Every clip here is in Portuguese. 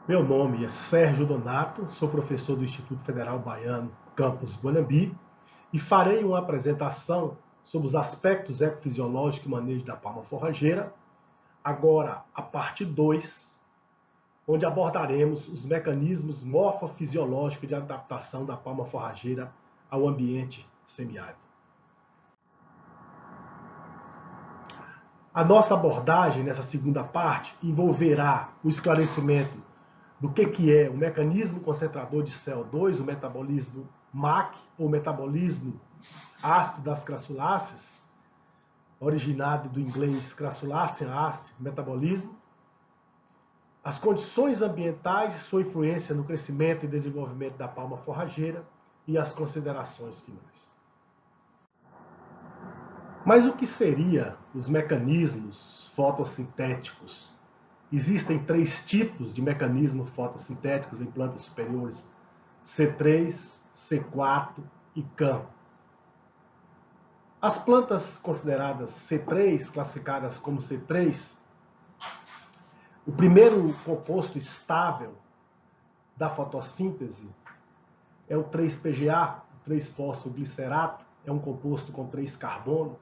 Meu nome é Sérgio Donato, sou professor do Instituto Federal Baiano, campus Guanambi, e farei uma apresentação sobre os aspectos ecofisiológicos e manejo da palma forrageira, agora a parte 2, onde abordaremos os mecanismos morfofisiológicos de adaptação da palma forrageira ao ambiente semiárido. A nossa abordagem nessa segunda parte envolverá o esclarecimento do que é o mecanismo concentrador de CO2, o metabolismo MAC, ou metabolismo ácido das crassuláceas, originado do inglês Crassulacean acid metabolism, as condições ambientais e sua influência no crescimento e desenvolvimento da palma forrageira e as considerações finais. Mas o que seriam os mecanismos fotossintéticos? Existem 3 tipos de mecanismos fotossintéticos em plantas superiores: C3, C4 e CAM. As plantas consideradas C3, classificadas como C3, o primeiro composto estável da fotossíntese é o 3-PGA, o 3-fosfoglicerato, é um composto com 3 carbonos,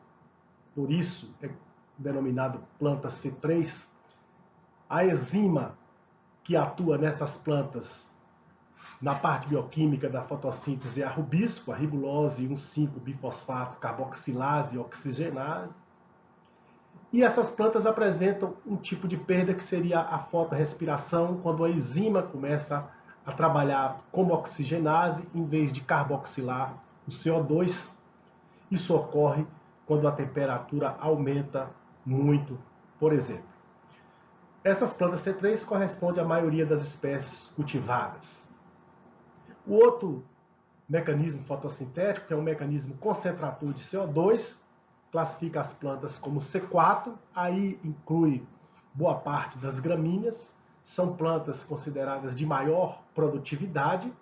por isso é denominado planta C3. A enzima que atua nessas plantas na parte bioquímica da fotossíntese é a rubisco, a ribulose 1,5-bifosfato carboxilase e oxigenase. E essas plantas apresentam um tipo de perda que seria a fotorrespiração, quando a enzima começa a trabalhar como oxigenase em vez de carboxilar o CO2. Isso ocorre quando a temperatura aumenta muito, por exemplo. Essas plantas C3 correspondem à maioria das espécies cultivadas. O outro mecanismo fotossintético, que é um mecanismo concentrador de CO2, classifica as plantas como C4, aí inclui boa parte das gramíneas, são plantas consideradas de maior produtividade.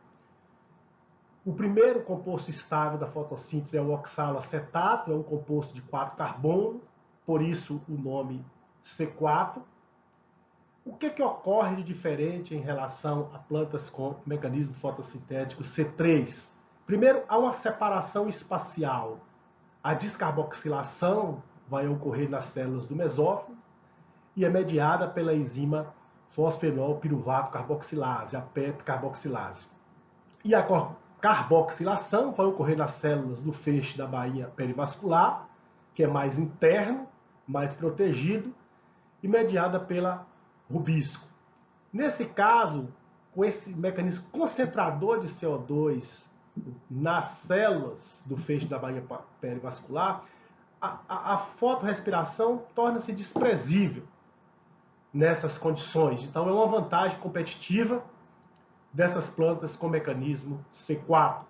O primeiro composto estável da fotossíntese é o oxaloacetato, é um composto de 4 carbonos, por isso o nome C4. O que ocorre de diferente em relação a plantas com mecanismo fotossintético C3? Primeiro, há uma separação espacial. A descarboxilação vai ocorrer nas células do mesófilo e é mediada pela enzima fosfenol piruvato carboxilase, a PEP carboxilase. E a carboxilação vai ocorrer nas células do feixe da baía perivascular, que é mais interno, mais protegido, e mediada pela rubisco. Nesse caso, com esse mecanismo concentrador de CO2 nas células do feixe da baía perivascular, a fotorrespiração torna-se desprezível nessas condições. Então, é uma vantagem competitiva dessas plantas com mecanismo C4.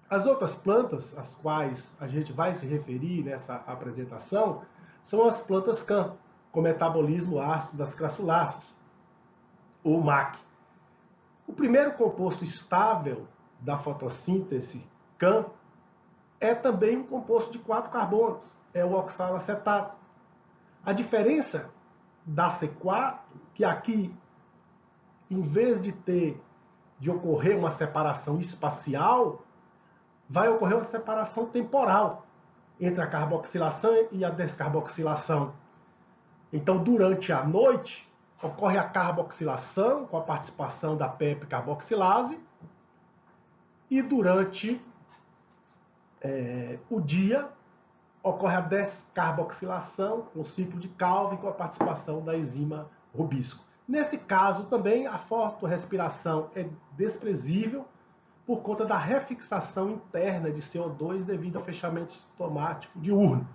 As outras plantas, às quais a gente vai se referir nessa apresentação, são as plantas CAM, com metabolismo ácido das crassuláceas, ou MAC. O primeiro composto estável da fotossíntese, CAM, é também um composto de 4 carbonos, é o oxaloacetato. A diferença da C4, que aqui, em vez de ocorrer uma separação espacial, vai ocorrer uma separação temporal entre a carboxilação e a descarboxilação. Então, durante a noite, ocorre a carboxilação com a participação da PEP carboxilase e durante o dia ocorre a descarboxilação com o ciclo de Calvin com a participação da enzima rubisco. Nesse caso também a fotorrespiração é desprezível por conta da refixação interna de CO2 devido ao fechamento sintomático diurno.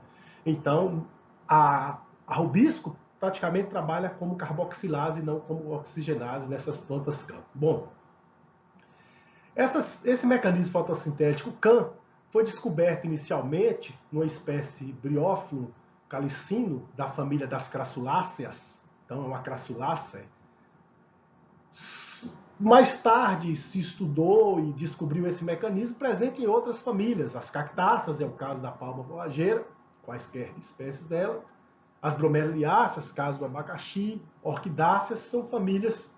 Então, a rubisco praticamente trabalha como carboxilase e não como oxigenase nessas plantas CAM. Bom, esse mecanismo fotossintético CAM foi descoberto inicialmente numa espécie Bryophyllum calicino da família das crassuláceas, então é uma crassulácea. Mais tarde se estudou e descobriu esse mecanismo presente em outras famílias. As cactáceas, é o caso da palma forrageira, quaisquer espécies dela. As bromeliáceas, caso do abacaxi, orquidáceas, são famílias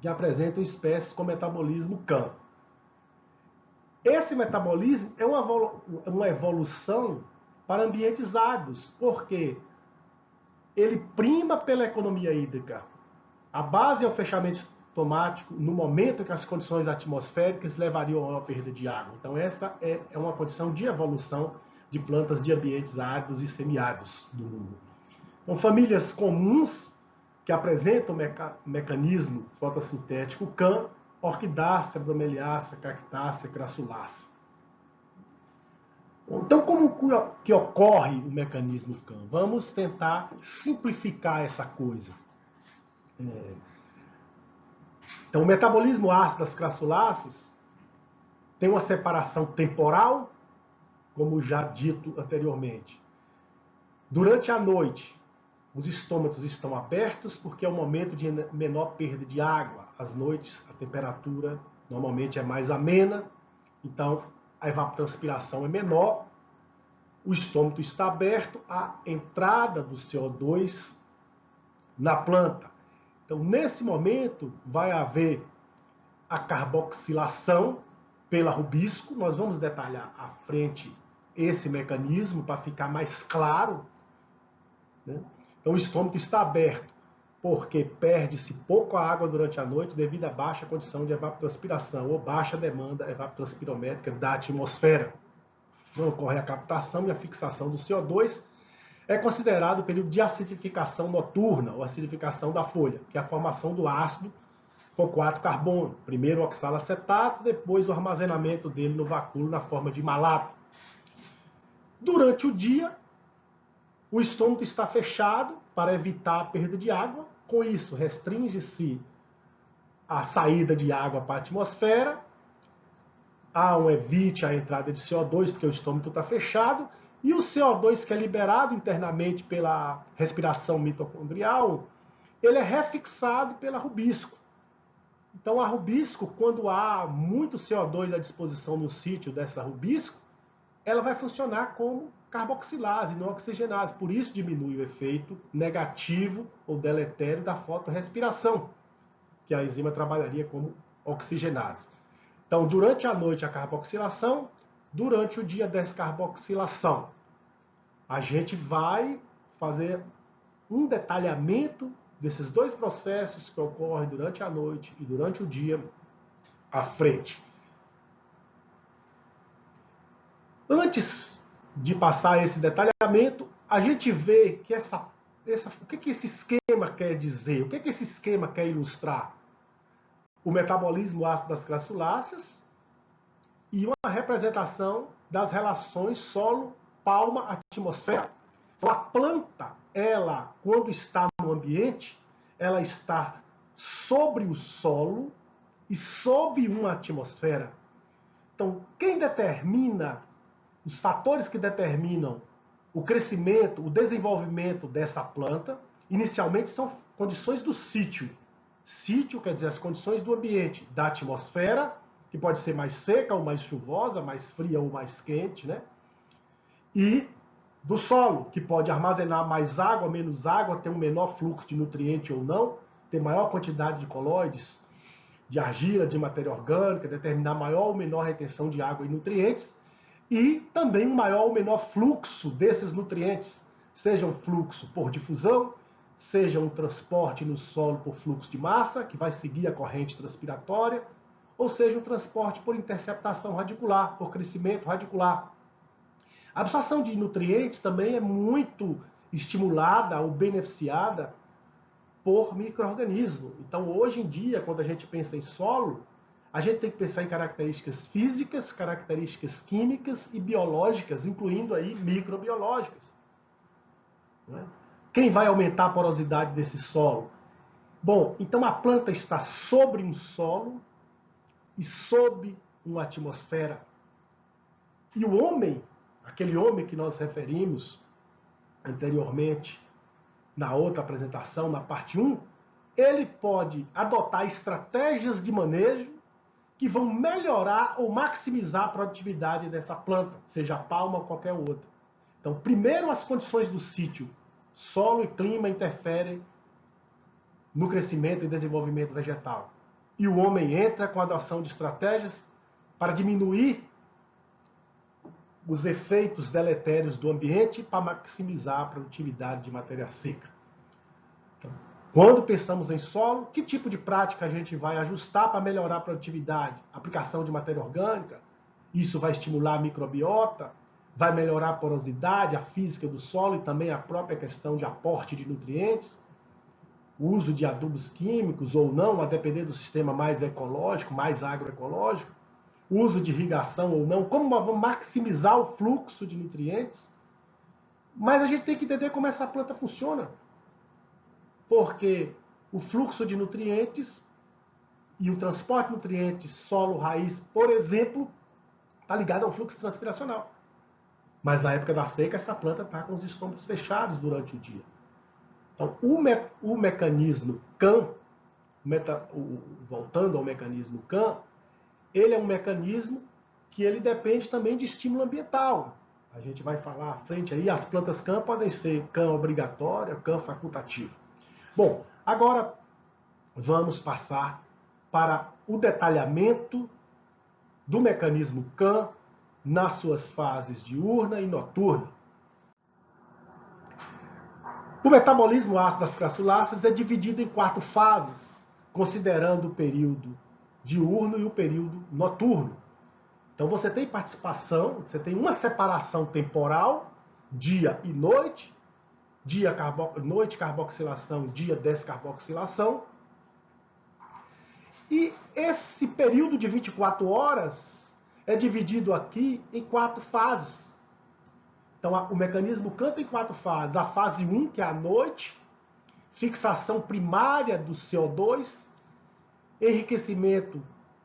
que apresentam espécies com metabolismo CAM. Esse metabolismo é uma evolução para ambientes áridos, porque ele prima pela economia hídrica. A base é o fechamento estomático no momento em que as condições atmosféricas levariam a uma perda de água. Então essa é uma condição de evolução de plantas de ambientes áridos e semiáridos do mundo. Então famílias comuns que apresentam mecanismo fotossintético CAM, orquidácea, bromeliácea, cactácea, crassulácea. Então, como que ocorre o mecanismo CAM? Vamos tentar simplificar essa coisa. Então, o metabolismo ácido das crassuláceas tem uma separação temporal, como já dito anteriormente. Durante a noite, os estômatos estão abertos porque é o momento de menor perda de água. Às noites, a temperatura normalmente é mais amena, então a evapotranspiração é menor, o estômago está aberto, a entrada do CO2 na planta. Então, nesse momento, vai haver a carboxilação pela rubisco. Nós vamos detalhar à frente esse mecanismo para ficar mais claro, né? Então, o estômago está aberto porque perde-se pouco água durante a noite devido à baixa condição de evapotranspiração ou baixa demanda evapotranspirométrica da atmosfera. Não ocorre a captação e a fixação do CO2. É considerado o período de acidificação noturna, ou acidificação da folha, que é a formação do ácido com 4 carbono. Primeiro o oxalacetato, depois o armazenamento dele no vacúolo na forma de malato. Durante o dia, o estômago está fechado para evitar a perda de água. Com isso, restringe-se a saída de água para a atmosfera. Há um evite a entrada de CO2, porque o estômago está fechado. E o CO2 que é liberado internamente pela respiração mitocondrial, ele é refixado pela rubisco. Então a rubisco, quando há muito CO2 à disposição no sítio dessa rubisco, ela vai funcionar como carboxilase, não oxigenase. Por isso diminui o efeito negativo ou deletério da fotorrespiração, que a enzima trabalharia como oxigenase. Então, durante a noite a carboxilação, durante o dia a descarboxilação. A gente vai fazer um detalhamento desses dois processos que ocorrem durante a noite e durante o dia à frente. Antes de passar esse detalhamento, a gente vê que o que esse esquema quer dizer, o que esse esquema quer ilustrar. O metabolismo ácido das crassuláceas e uma representação das relações solo-palma-atmosfera. A planta, ela, quando está no ambiente, ela está sobre o solo e sob uma atmosfera. Então, quem determina, os fatores que determinam o crescimento, o desenvolvimento dessa planta, inicialmente são condições do sítio. Sítio quer dizer as condições do ambiente, da atmosfera, que pode ser mais seca ou mais chuvosa, mais fria ou mais quente, né? E do solo, que pode armazenar mais água, menos água, ter um menor fluxo de nutriente ou não, ter maior quantidade de colóides, de argila, de matéria orgânica, determinar maior ou menor retenção de água e nutrientes, e também um maior ou menor fluxo desses nutrientes, seja um fluxo por difusão, seja um transporte no solo por fluxo de massa, que vai seguir a corrente transpiratória, ou seja um transporte por interceptação radicular, por crescimento radicular. A absorção de nutrientes também é muito estimulada ou beneficiada por micro-organismos. Então, hoje em dia, quando a gente pensa em solo, a gente tem que pensar em características físicas, características químicas e biológicas, incluindo aí microbiológicas. Quem vai aumentar a porosidade desse solo? Bom, então a planta está sobre um solo e sob uma atmosfera. E o homem, aquele homem que nós referimos anteriormente, na outra apresentação, na parte 1, ele pode adotar estratégias de manejo que vão melhorar ou maximizar a produtividade dessa planta, seja a palma ou qualquer outra. Então, primeiro as condições do sítio, solo e clima interferem no crescimento e desenvolvimento vegetal. e o homem entra com a adoção de estratégias para diminuir os efeitos deletérios do ambiente para maximizar a produtividade de matéria seca. Então, quando pensamos em solo, que tipo de prática a gente vai ajustar para melhorar a produtividade? Aplicação de matéria orgânica, isso vai estimular a microbiota, vai melhorar a porosidade, a física do solo e também a própria questão de aporte de nutrientes. O uso de adubos químicos ou não, a depender do sistema mais ecológico, mais agroecológico. O uso de irrigação ou não, como vamos maximizar o fluxo de nutrientes. Mas a gente tem que entender como essa planta funciona. Porque o fluxo de nutrientes e o transporte de nutrientes solo-raiz, por exemplo, está ligado ao fluxo transpiracional. Mas na época da seca, essa planta está com os estômagos fechados durante o dia. Então, o mecanismo CAM, voltando ao mecanismo CAM, ele é um mecanismo que ele depende também de estímulo ambiental. A gente vai falar à frente aí, as plantas CAM podem ser CAM obrigatória, CAM facultativa. Bom, agora vamos passar para o detalhamento do mecanismo CAM nas suas fases diurna e noturna. O metabolismo ácido das crassuláceas é dividido em 4 fases, considerando o período diurno e o período noturno. Então você tem participação, você tem uma separação temporal, dia e noite, noite carboxilação, dia descarboxilação. E esse período de 24 horas é dividido aqui em 4 fases. Então, o mecanismo CAM tem 4 fases. A fase 1, que é a noite, fixação primária do CO2, enriquecimento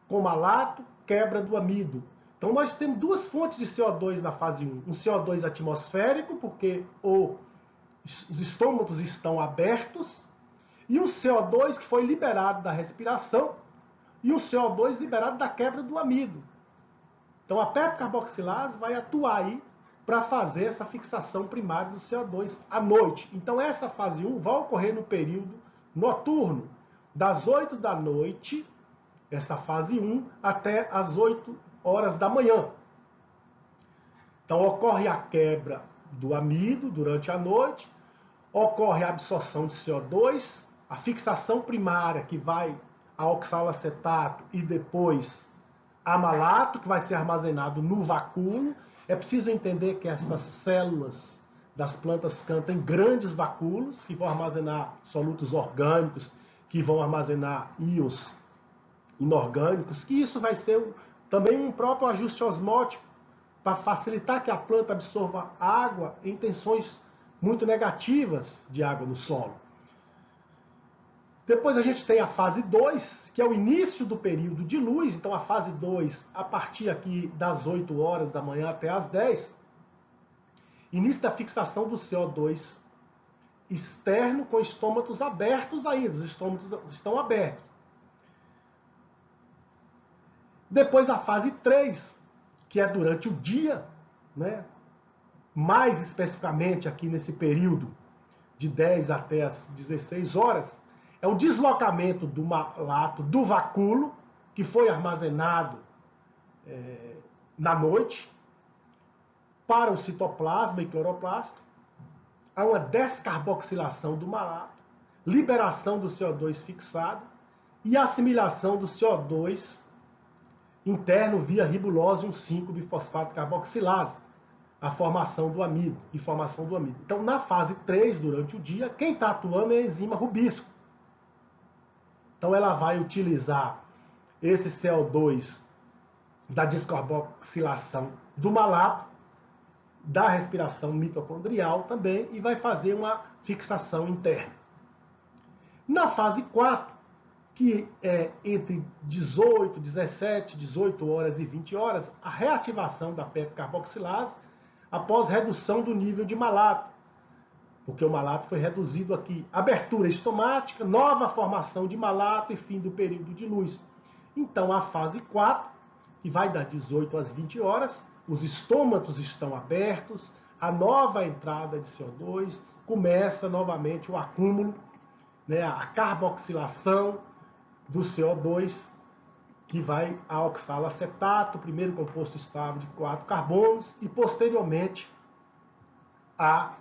com malato, quebra do amido. Então, nós temos 2 fontes de CO2 na fase 1. Um CO2 atmosférico, porque os estômatos estão abertos, e um CO2 que foi liberado da respiração, e um CO2 liberado da quebra do amido. Então, a pepcarboxilase vai atuar aí para fazer essa fixação primária do CO2 à noite. Então, essa fase 1 vai ocorrer no período noturno, das 8 da noite, essa fase 1, até as 8 horas da manhã. Então, ocorre a quebra do amido durante a noite, ocorre a absorção de CO2, a fixação primária, que vai a oxalacetato e depois a malato, que vai ser armazenado no vacúolo. É preciso entender que essas células das plantas CAM têm grandes vacúolos que vão armazenar solutos orgânicos, que vão armazenar íons inorgânicos, que isso vai ser também um próprio ajuste osmótico para facilitar que a planta absorva água em tensões muito negativas de água no solo. Depois a gente tem a fase 2, que é o início do período de luz. Então a fase 2, a partir aqui das 8 horas da manhã até as 10, início da fixação do CO2 externo com estômatos abertos ainda, os estômatos estão abertos. Depois a fase 3, que é durante o dia, né? Mais especificamente aqui nesse período de 10 até as 16 horas, é o deslocamento do malato do vacúolo, que foi armazenado na noite, para o citoplasma e cloroplasto. Há uma descarboxilação do malato, liberação do CO2 fixado e assimilação do CO2 interno via ribulose 1,5-bifosfato carboxilase, a formação do amido e formação do amido. Então, na fase 3, durante o dia, quem está atuando é a enzima rubisco. Então, ela vai utilizar esse CO2 da descarboxilação do malato, da respiração mitocondrial também, e vai fazer uma fixação interna. Na fase 4, que é entre 18, 17, 18 horas e 20 horas, a reativação da pepcarboxilase após redução do nível de malato, porque o malato foi reduzido aqui. Abertura estomática, nova formação de malato e fim do período de luz. Então, a fase 4, que vai das 18 às 20 horas, os estômatos estão abertos, a nova entrada de CO2, começa novamente o acúmulo, né, a carboxilação do CO2, que vai a oxalacetato, primeiro composto estável de 4 carbonos, e posteriormente a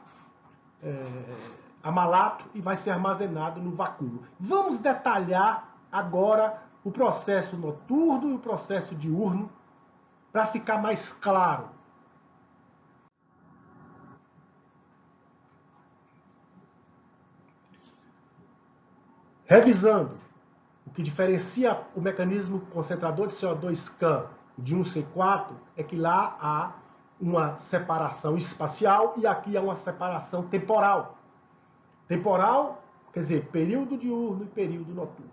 malato, e vai ser armazenado no vacúolo. Vamos detalhar agora o processo noturno e o processo diurno para ficar mais claro. Revisando, o que diferencia o mecanismo concentrador de CO2 de um C4 é que lá há uma separação espacial e aqui há uma separação temporal. Temporal, quer dizer, período diurno e período noturno.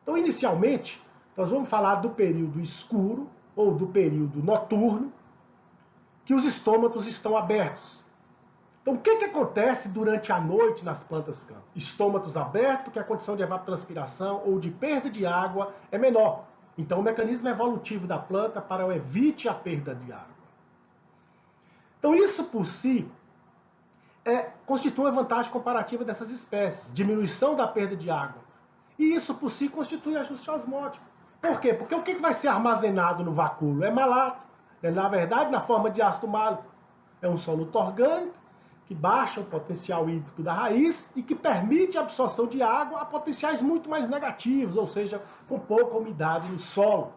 Então, inicialmente, nós vamos falar do período escuro ou do período noturno, que os estômatos estão abertos. Então, o que acontece durante a noite nas plantas campo? Estômatos abertos, que a condição de evapotranspiração ou de perda de água é menor. Então, o mecanismo evolutivo da planta para evite a perda de água. Então, isso por si constitui uma vantagem comparativa dessas espécies, diminuição da perda de água. E isso por si constitui ajuste osmótico. Por quê? Porque o que vai ser armazenado no vacúolo? É malato. Na verdade, na forma de ácido málico. É um soluto orgânico que baixa o potencial hídrico da raiz e que permite a absorção de água a potenciais muito mais negativos, ou seja, com pouca umidade no solo.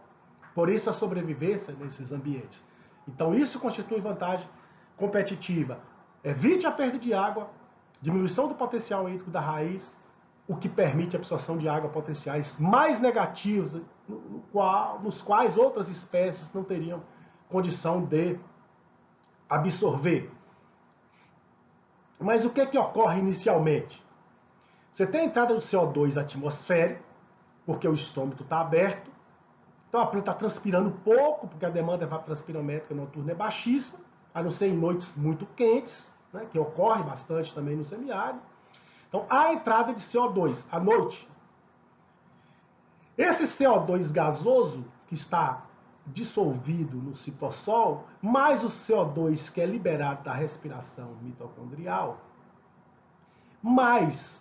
Por isso a sobrevivência nesses ambientes. Então isso constitui vantagem competitiva. Evite a perda de água, diminuição do potencial hídrico da raiz, o que permite a absorção de água potenciais mais negativos, nos quais outras espécies não teriam condição de absorver. Mas o que ocorre inicialmente? Você tem a entrada do CO2 atmosférico, porque o estômago está aberto. Então a planta está transpirando pouco, porque a demanda evapotranspirométrica noturna é baixíssima, a não ser em noites muito quentes, né, que ocorre bastante também no semiárido. Então há a entrada de CO2 à noite. Esse CO2 gasoso, que está dissolvido no citossol, mais o CO2 que é liberado da respiração mitocondrial, mais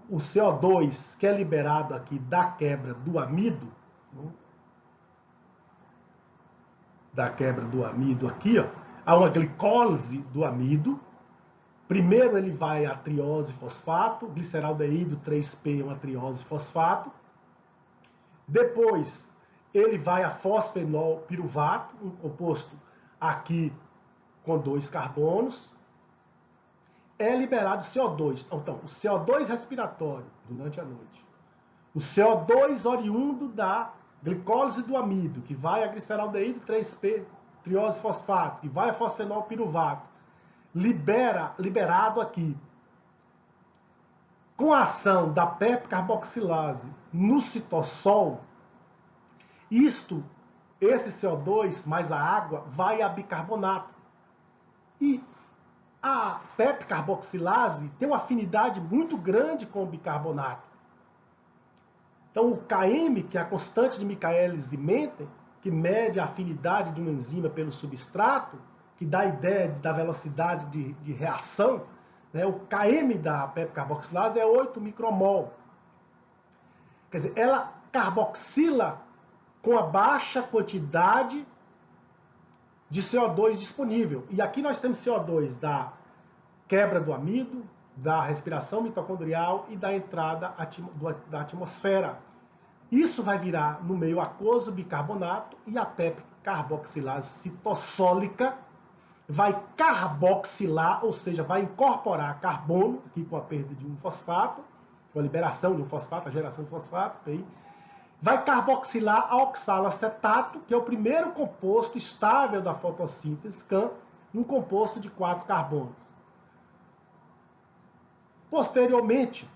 o CO2 que é liberado aqui da quebra do amido, aqui, ó, há uma glicólise do amido. Primeiro ele vai a triose fosfato, gliceraldeído 3P é uma triose fosfato. Depois ele vai a fosfenol piruvato, um composto aqui com 2 carbonos. É liberado CO2. Então, o CO2 respiratório durante a noite. O CO2 oriundo da glicólise do amido, que vai a gliceraldeído 3P, triose fosfato, que vai a fosfenol piruvato. Liberado aqui. Com a ação da PEP carboxilase no citossol, esse CO2 mais a água vai a bicarbonato. E a PEP carboxilase tem uma afinidade muito grande com o bicarbonato. Então o Km, que é a constante de Michaelis-Menten, que mede a afinidade de uma enzima pelo substrato, que dá a ideia da velocidade de reação, né? O Km da PEP carboxilase é 8 micromol. Quer dizer, ela carboxila com a baixa quantidade de CO2 disponível. E aqui nós temos CO2 da quebra do amido, da respiração mitocondrial e da entrada da atmosfera. Isso vai virar no meio aquoso bicarbonato e a PEP carboxilase citossólica vai carboxilar, ou seja, vai incorporar carbono, aqui com a perda de um fosfato, com a liberação de um fosfato, a geração de fosfato, vai carboxilar a oxalacetato, que é o primeiro composto estável da fotossíntese, um composto de 4 carbonos. Posteriormente,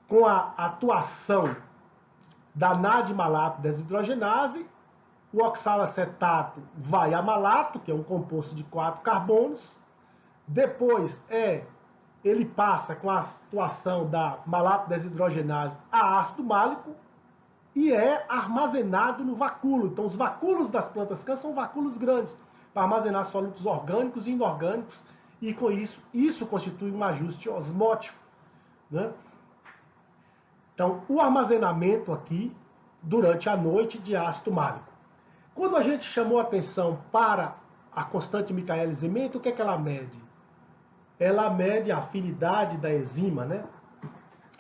com a atuação da NAD-malato desidrogenase, o oxalacetato vai a malato, que é um composto de 4 carbonos. Depois ele passa com a atuação da malato desidrogenase a ácido málico e é armazenado no vacúolo. Então, os vacúolos das plantas cã são vacúolos grandes para armazenar sólidos orgânicos e inorgânicos, e com isso constitui um ajuste osmótico, né? Então, o armazenamento aqui, durante a noite, de ácido málico. Quando a gente chamou atenção para a constante Michaelis-Menten, o que é que ela mede? Ela mede a afinidade da enzima, né,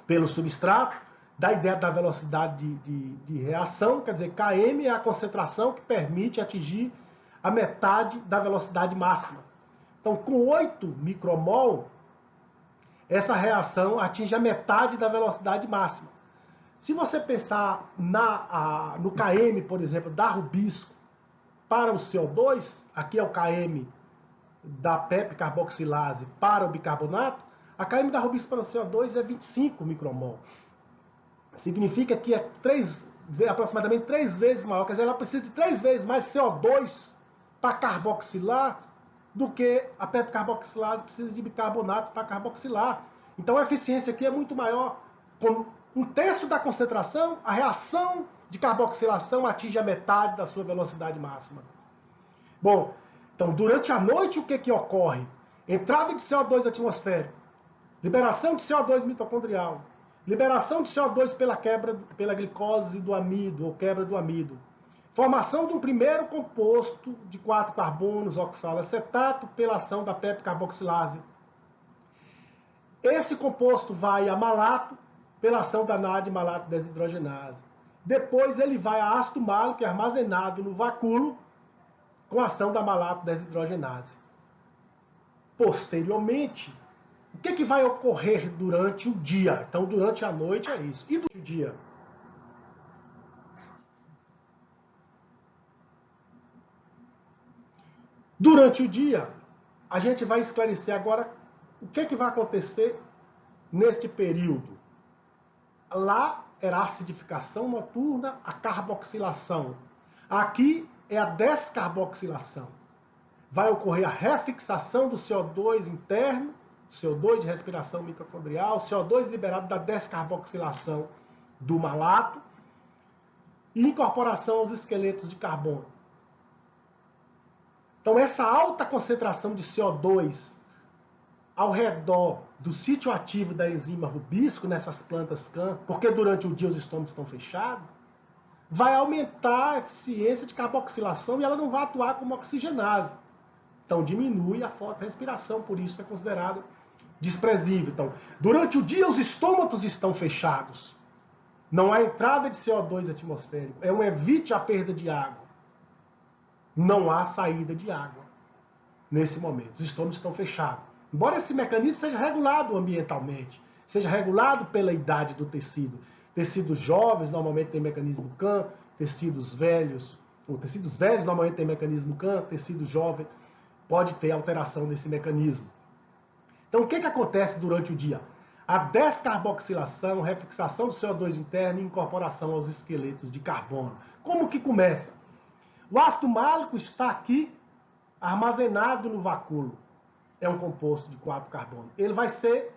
pelo substrato, dá a ideia da velocidade de reação, quer dizer, Km é a concentração que permite atingir a metade da velocidade máxima. Então, com 8 micromol, essa reação atinge a metade da velocidade máxima. Se você pensar no Km, por exemplo, da Rubisco para o CO2, aqui é o Km da PEP carboxilase para o bicarbonato, a Km da Rubisco para o CO2 é 25 micromol. Significa que é aproximadamente 3 vezes maior, quer dizer, ela precisa de 3 vezes mais CO2 para carboxilar do que a PEP carboxilase precisa de bicarbonato para carboxilar. Então a eficiência aqui é muito maior. Com 1/3 da concentração, a reação de carboxilação atinge a metade da sua velocidade máxima. Bom, então durante a noite o que ocorre? Entrada de CO2 atmosférico, liberação de CO2 mitocondrial, liberação de CO2 pela glicose do amido, ou quebra do amido. Formação de um primeiro composto de 4 carbonos, oxaloacetato, pela ação da PEP carboxilase. Esse composto vai a malato, pela ação da NAD-malato desidrogenase. Depois ele vai a ácido málico, que é armazenado no vacúolo, com a ação da malato desidrogenase. Posteriormente, o que vai ocorrer durante o dia? Então, durante a noite é isso. E durante o dia? Durante o dia, a gente vai esclarecer agora o que vai acontecer neste período. Lá era a acidificação noturna, a carboxilação. Aqui é a descarboxilação. Vai ocorrer a refixação do CO2 interno, CO2 de respiração mitocondrial, CO2 liberado da descarboxilação do malato e incorporação aos esqueletos de carbono. Então, essa alta concentração de CO2 ao redor do sítio ativo da enzima Rubisco, nessas plantas CAN, porque durante o dia os estômagos estão fechados, vai aumentar a eficiência de carboxilação e ela não vai atuar como oxigenase. Então, diminui a fotorrespiração, por isso é considerado desprezível. Então, durante o dia os estômatos estão fechados. Não há entrada de CO2 atmosférico. É um evite a perda de água. Não há saída de água nesse momento. Os estômagos estão fechados. Embora esse mecanismo seja regulado ambientalmente, seja regulado pela idade do tecido. Tecidos jovens normalmente têm mecanismo CAN, tecidos velhos normalmente têm mecanismo CAN, tecido jovem pode ter alteração desse mecanismo. Então o que acontece durante o dia? A descarboxilação, refixação do CO2 interno e incorporação aos esqueletos de carbono. Como que começa? O ácido málico está aqui armazenado no vacúolo. É um composto de 4 carbonos. Ele vai ser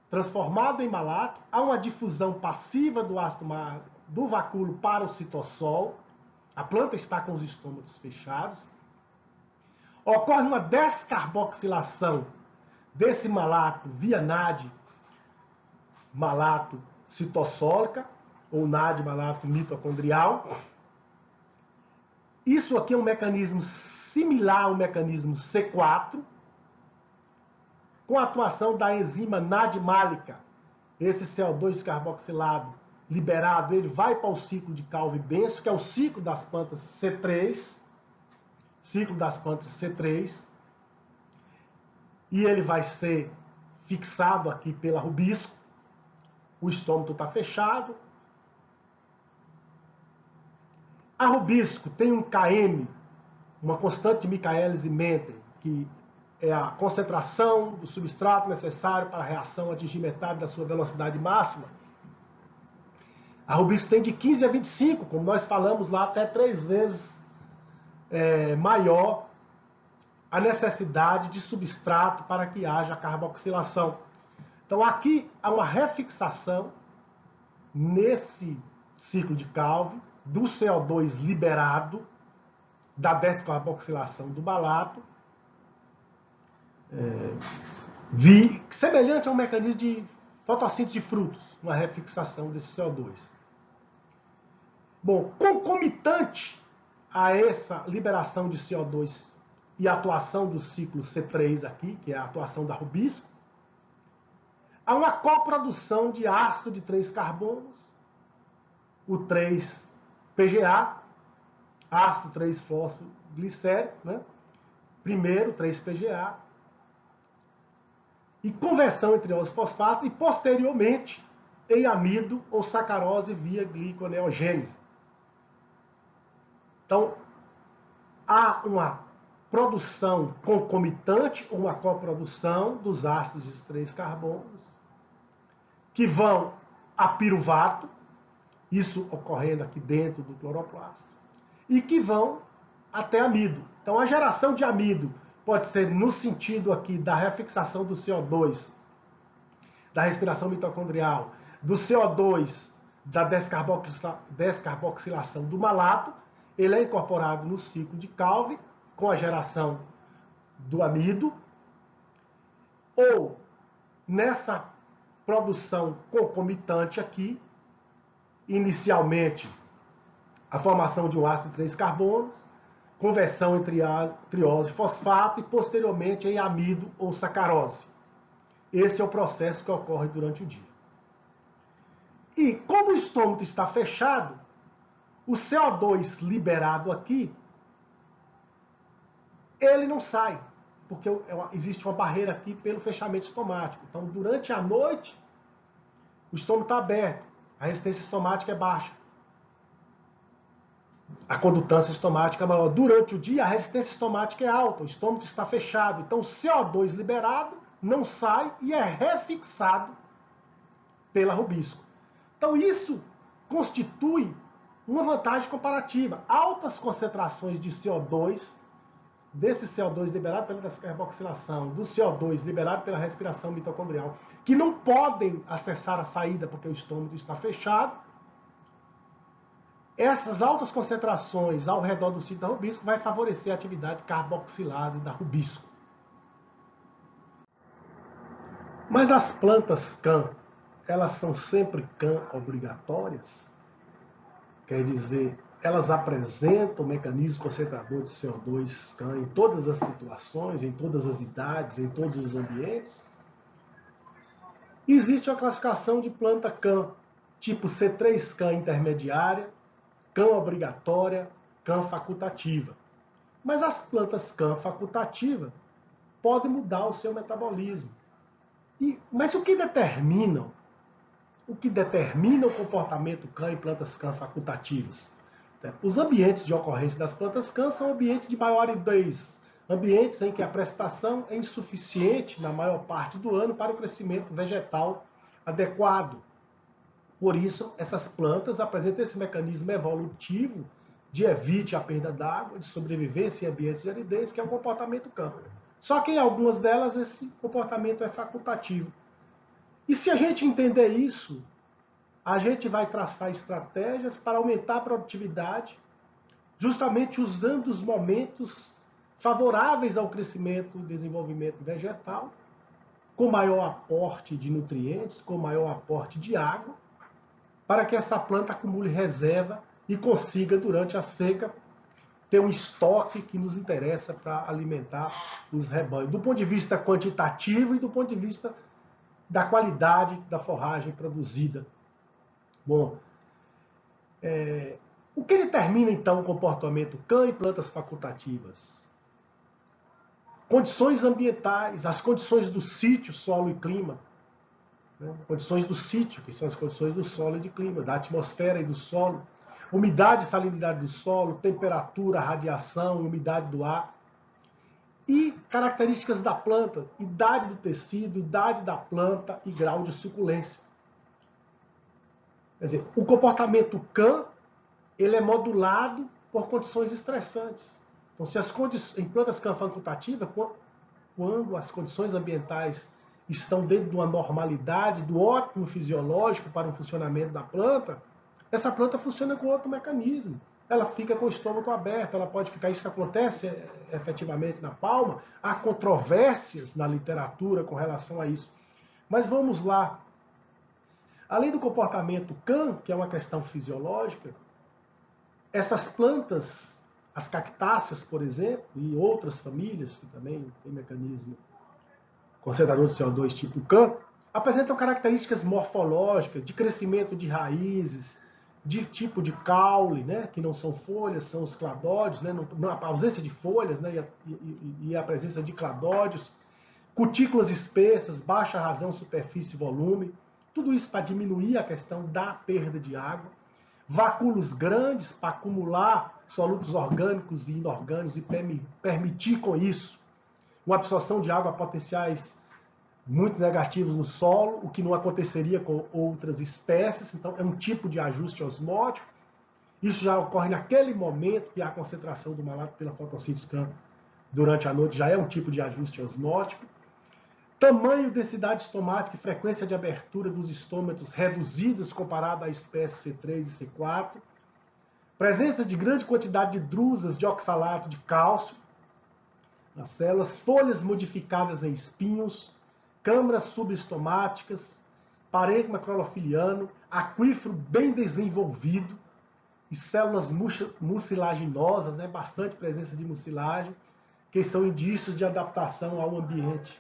transformado em malato. Há uma difusão passiva do ácido málico do vacúolo para o citossol. A planta está com os estômatos fechados. Ocorre uma descarboxilação desse malato via NAD malato citossólica ou NAD malato mitocondrial. Isso aqui é um mecanismo similar ao mecanismo C4, com a atuação da enzima NAD-málica. Esse CO2 carboxilado liberado, ele vai para o ciclo de Calvi-Benson, que é o ciclo das plantas C3, e ele vai ser fixado aqui pela Rubisco. O estômago está fechado. A Rubisco tem um Km, uma constante Michaelis-Menten, que é a concentração do substrato necessário para a reação atingir metade da sua velocidade máxima. A Rubisco tem de 15 a 25, como nós falamos lá, até 3 vezes maior a necessidade de substrato para que haja carboxilação. Então aqui há uma refixação nesse ciclo de Calvi do CO2 liberado da descarboxilação do malato, semelhante a um mecanismo de fotossíntese de frutos, uma refixação desse CO2. Bom, concomitante a essa liberação de CO2 e a atuação do ciclo C3 aqui, que é a atuação da rubisco, há uma coprodução de ácido de 3 carbonos, o 3-PGA, ácido 3-fosfoglicérico, né? Primeiro 3-PGA, e conversão em triose fosfato e, posteriormente, em amido ou sacarose via gliconeogênese. Então, há uma produção concomitante, ou uma coprodução dos ácidos de 3 carbonos, que vão a piruvato, isso ocorrendo aqui dentro do cloroplasto, e que vão até amido. Então, a geração de amido pode ser no sentido aqui da refixação do CO2, da respiração mitocondrial, do CO2, da descarboxilação do malato. Ele é incorporado no ciclo de Calvin com a geração do amido, ou nessa produção concomitante aqui, inicialmente a formação de um ácido de 3 carbonos, conversão em triose fosfato e, posteriormente, em amido ou sacarose. Esse é o processo que ocorre durante o dia. E, como o estômago está fechado, o CO2 liberado aqui, ele não sai, porque existe uma barreira aqui pelo fechamento estomático. Então, durante a noite, o estômago está aberto, a resistência estomática é baixa. A condutância estomática é maior. Durante o dia, a resistência estomática é alta, o estômago está fechado. Então, o CO2 liberado não sai e é refixado pela rubisco. Então, isso constitui uma vantagem comparativa. Altas concentrações de CO2, desse CO2 liberado pela descarboxilação, do CO2 liberado pela respiração mitocondrial, que não podem acessar a saída porque o estômago está fechado. Essas altas concentrações ao redor do ciclo da rubisco vai favorecer a atividade carboxilase da rubisco. Mas as plantas CAN, elas são sempre CAN obrigatórias? Quer dizer, elas apresentam o mecanismo concentrador de CO2 CAN em todas as situações, em todas as idades, em todos os ambientes? Existe uma classificação de planta CAN, tipo C3 CAN intermediária, CAN obrigatória, CAN facultativa. Mas as plantas CAN facultativa podem mudar o seu metabolismo. Mas o que determina o comportamento CAN em plantas CAN facultativas? Os ambientes de ocorrência das plantas CAN são ambientes de maior aridez, ambientes em que a precipitação é insuficiente na maior parte do ano para o crescimento vegetal adequado. Por isso, essas plantas apresentam esse mecanismo evolutivo de evite a perda d'água, de sobrevivência em ambientes de aridez, que é o comportamento CAN. Só que em algumas delas esse comportamento é facultativo. E se a gente entender isso, a gente vai traçar estratégias para aumentar a produtividade, justamente usando os momentos favoráveis ao crescimento e desenvolvimento vegetal, com maior aporte de nutrientes, com maior aporte de água, para que essa planta acumule reserva e consiga, durante a seca, ter um estoque que nos interessa para alimentar os rebanhos, do ponto de vista quantitativo e do ponto de vista da qualidade da forragem produzida. Bom, o que determina, então, o comportamento CAN em plantas facultativas? Condições ambientais, as condições do sítio, solo e clima. Condições do sítio, que são as condições do solo e de clima, da atmosfera e do solo. Umidade e salinidade do solo, temperatura, radiação, umidade do ar. E características da planta, idade do tecido, idade da planta e grau de suculência. Quer dizer, o comportamento CAN, ele é modulado por condições estressantes. Então, se em plantas CAN facultativas, quando as condições ambientais estão dentro de uma normalidade, do ótimo fisiológico para o funcionamento da planta, essa planta funciona com outro mecanismo. Ela fica com o estômago aberto, ela pode ficar, isso acontece efetivamente na palma, há controvérsias na literatura com relação a isso. Mas vamos lá Além do comportamento CAM, que é uma questão fisiológica, essas plantas, as cactáceas, por exemplo, e outras famílias que também têm mecanismo concentrador de CO2 tipo CAM, apresentam características morfológicas de crescimento de raízes, de tipo de caule, né, que não são folhas, são os cladódios, né, a ausência de folhas, né, e a presença de cladódios, cutículas espessas, baixa razão, superfície e volume, tudo isso para diminuir a questão da perda de água, vacúolos grandes para acumular solutos orgânicos e inorgânicos e permitir com isso uma absorção de água a potenciais muito negativos no solo, o que não aconteceria com outras espécies. Então, é um tipo de ajuste osmótico. Isso já ocorre naquele momento que a concentração do malato pela fotossíntese durante a noite já é um tipo de ajuste osmótico. Tamanho, densidade estomática e frequência de abertura dos estômatos reduzidos comparado à espécie C3 e C4. Presença de grande quantidade de drusas de oxalato de cálcio nas células, folhas modificadas em espinhos, câmaras subestomáticas, parênquima clorofiliano, aquífero bem desenvolvido e células mucilaginosas, né, bastante presença de mucilagem, que são indícios de adaptação ao ambiente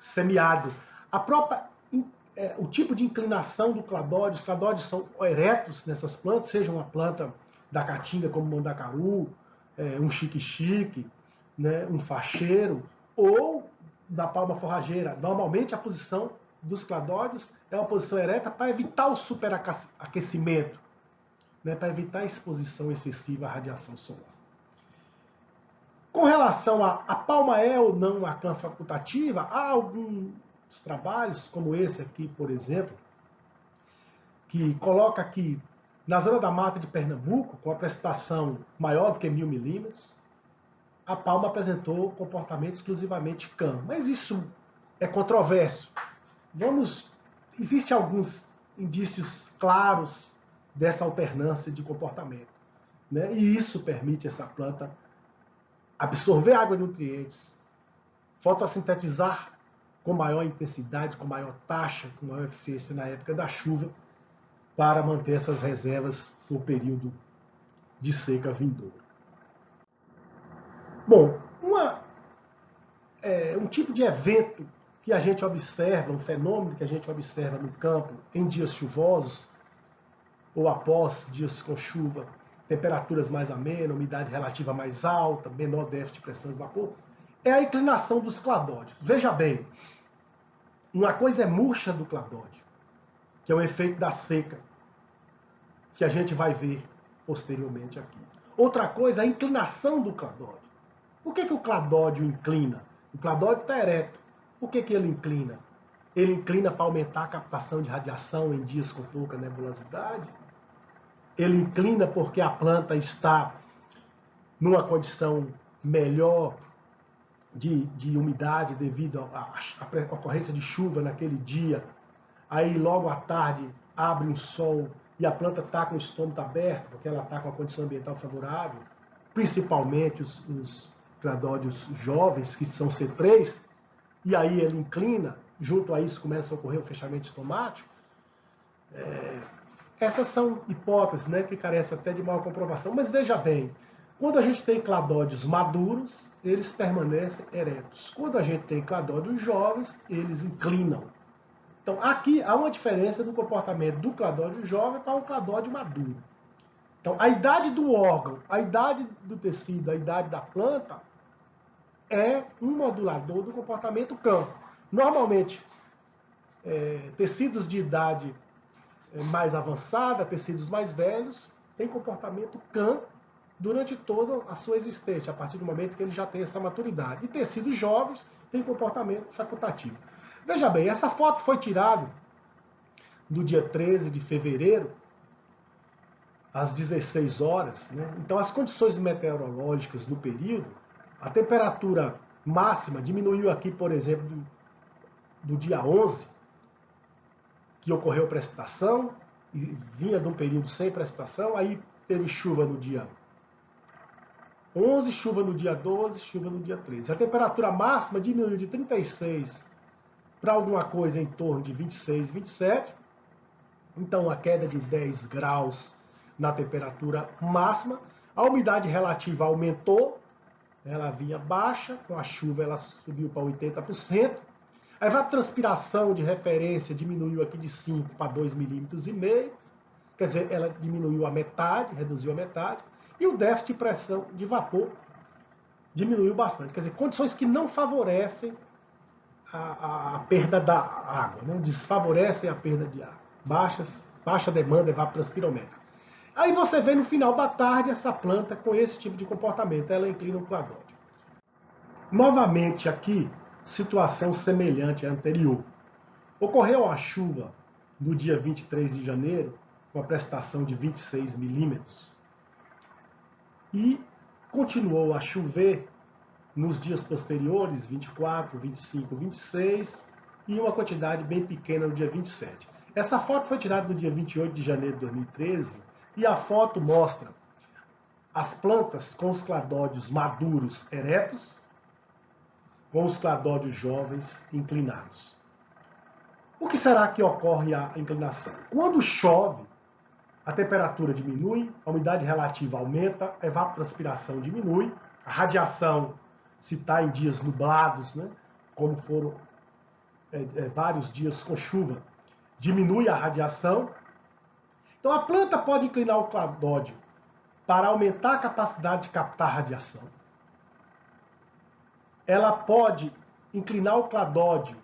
semiárido. O tipo de inclinação do cladódio, os cladódios são eretos nessas plantas, seja uma planta da caatinga como mandacaru, um xique-xique, né, um facheiro, ou da palma forrageira. Normalmente a posição dos cladódios é uma posição ereta para evitar o superaquecimento, né, para evitar a exposição excessiva à radiação solar. Com relação a palma é ou não a CAM facultativa, há alguns trabalhos, como esse aqui, por exemplo, que coloca aqui, na zona da mata de Pernambuco, com a precipitação maior do que 1000 milímetros, a palma apresentou comportamento exclusivamente CAM. Mas isso é controverso. Existem alguns indícios claros dessa alternância de comportamento, né? E isso permite essa planta absorver água e nutrientes, fotossintetizar com maior intensidade, com maior taxa, com maior eficiência na época da chuva, para manter essas reservas no período de seca vindouro. Bom, um tipo de evento que a gente observa, um fenômeno que a gente observa no campo em dias chuvosos, ou após dias com chuva, temperaturas mais amenas, umidade relativa mais alta, menor déficit de pressão de vapor, é a inclinação dos cladódios. Veja bem, uma coisa é murcha do cladódio, que é o efeito da seca, que a gente vai ver posteriormente aqui. Outra coisa é a inclinação do cladódio. Por que o cladódio inclina? O cladódio está ereto. Por que ele inclina? Ele inclina para aumentar a captação de radiação em dias com pouca nebulosidade? Ele inclina porque a planta está numa condição melhor de umidade devido à ocorrência de chuva naquele dia. Aí logo à tarde abre um sol e a planta está com o estômago aberto, porque ela está com a condição ambiental favorável, principalmente os cladódios jovens, que são C3, e aí ele inclina, junto a isso começa a ocorrer o fechamento estomático. Essas são hipóteses, né, que carecem até de maior comprovação. Mas veja bem, quando a gente tem cladódios maduros, eles permanecem eretos. Quando a gente tem cladódios jovens, eles inclinam. Então, aqui há uma diferença do comportamento do cladódio jovem para o cladódio maduro. Então, a idade do órgão, a idade do tecido, a idade da planta é um modulador do comportamento CAM. Normalmente, tecidos de idade mais avançada, tecidos mais velhos, têm comportamento CAM durante toda a sua existência, a partir do momento que ele já tem essa maturidade. E tecidos jovens têm comportamento facultativo. Veja bem, essa foto foi tirada no dia 13 de fevereiro, às 16 horas. Né? Então, as condições meteorológicas do período, a temperatura máxima diminuiu aqui, por exemplo, do dia 11, que ocorreu precipitação, e vinha de um período sem precipitação, aí teve chuva no dia 11, chuva no dia 12, chuva no dia 13. A temperatura máxima diminuiu de 36 para alguma coisa em torno de 26, 27, Então, a queda de 10 graus na temperatura máxima, a umidade relativa aumentou, ela vinha baixa, com a chuva ela subiu para 80%, a evapotranspiração de referência diminuiu aqui de 5 para 2,5 milímetros, quer dizer, ela diminuiu a metade, reduziu a metade, e o déficit de pressão de vapor diminuiu bastante. Quer dizer, condições que não favorecem a perda da água, né? Desfavorecem a perda de água. Baixa demanda evapotranspirométrica. Aí você vê no final da tarde essa planta com esse tipo de comportamento, ela inclina o cladódio. Novamente aqui, situação semelhante à anterior. Ocorreu a chuva no dia 23 de janeiro, com a precipitação de 26 milímetros, e continuou a chover nos dias posteriores, 24, 25, 26, e uma quantidade bem pequena no dia 27. Essa foto foi tirada no dia 28 de janeiro de 2013, e a foto mostra as plantas com os cladódios maduros eretos, com os cladódios jovens inclinados. O que será que ocorre a inclinação? Quando chove, a temperatura diminui, a umidade relativa aumenta, a evapotranspiração diminui, a radiação, se está em dias nublados, né, como foram vários dias com chuva, diminui a radiação. Então a planta pode inclinar o cladódio para aumentar a capacidade de captar radiação. Ela pode inclinar o cladódio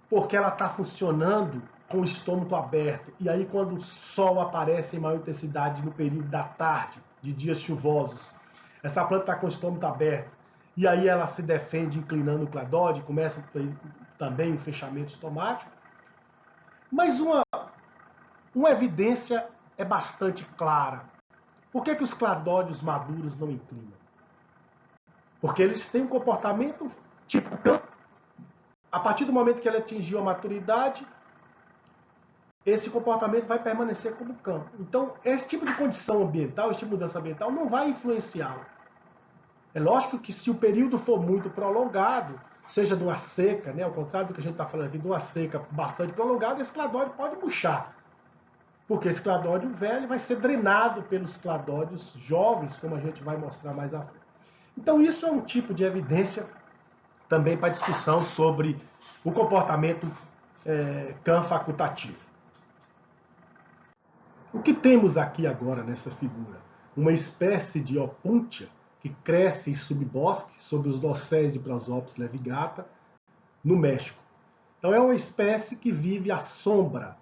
porque ela está funcionando com o estômago aberto. E aí, quando o sol aparece em maior intensidade no período da tarde, de dias chuvosos, essa planta está com o estômago aberto. E aí ela se defende inclinando o cladódio, começa também o fechamento estomático. Mas uma evidência é bastante clara. Por que os cladódios maduros não inclinam? Porque eles têm um comportamento tipo cã. A partir do momento que ele atingiu a maturidade, esse comportamento vai permanecer como cã. Então, esse tipo de condição ambiental, esse tipo de mudança ambiental, não vai influenciá-lo. É lógico que se o período for muito prolongado, seja de uma seca, né, ao contrário do que a gente está falando aqui, de uma seca bastante prolongada, esse cladódio pode murchar. Porque esse cladódio velho vai ser drenado pelos cladódios jovens, como a gente vai mostrar mais à frente. Então, isso é um tipo de evidência também para discussão sobre o comportamento cã facultativo. O que temos aqui agora nessa figura? Uma espécie de opúntia que cresce em subbosque, sobre os dosséis de Prosopis levigata, no México. Então é uma espécie que vive à sombra.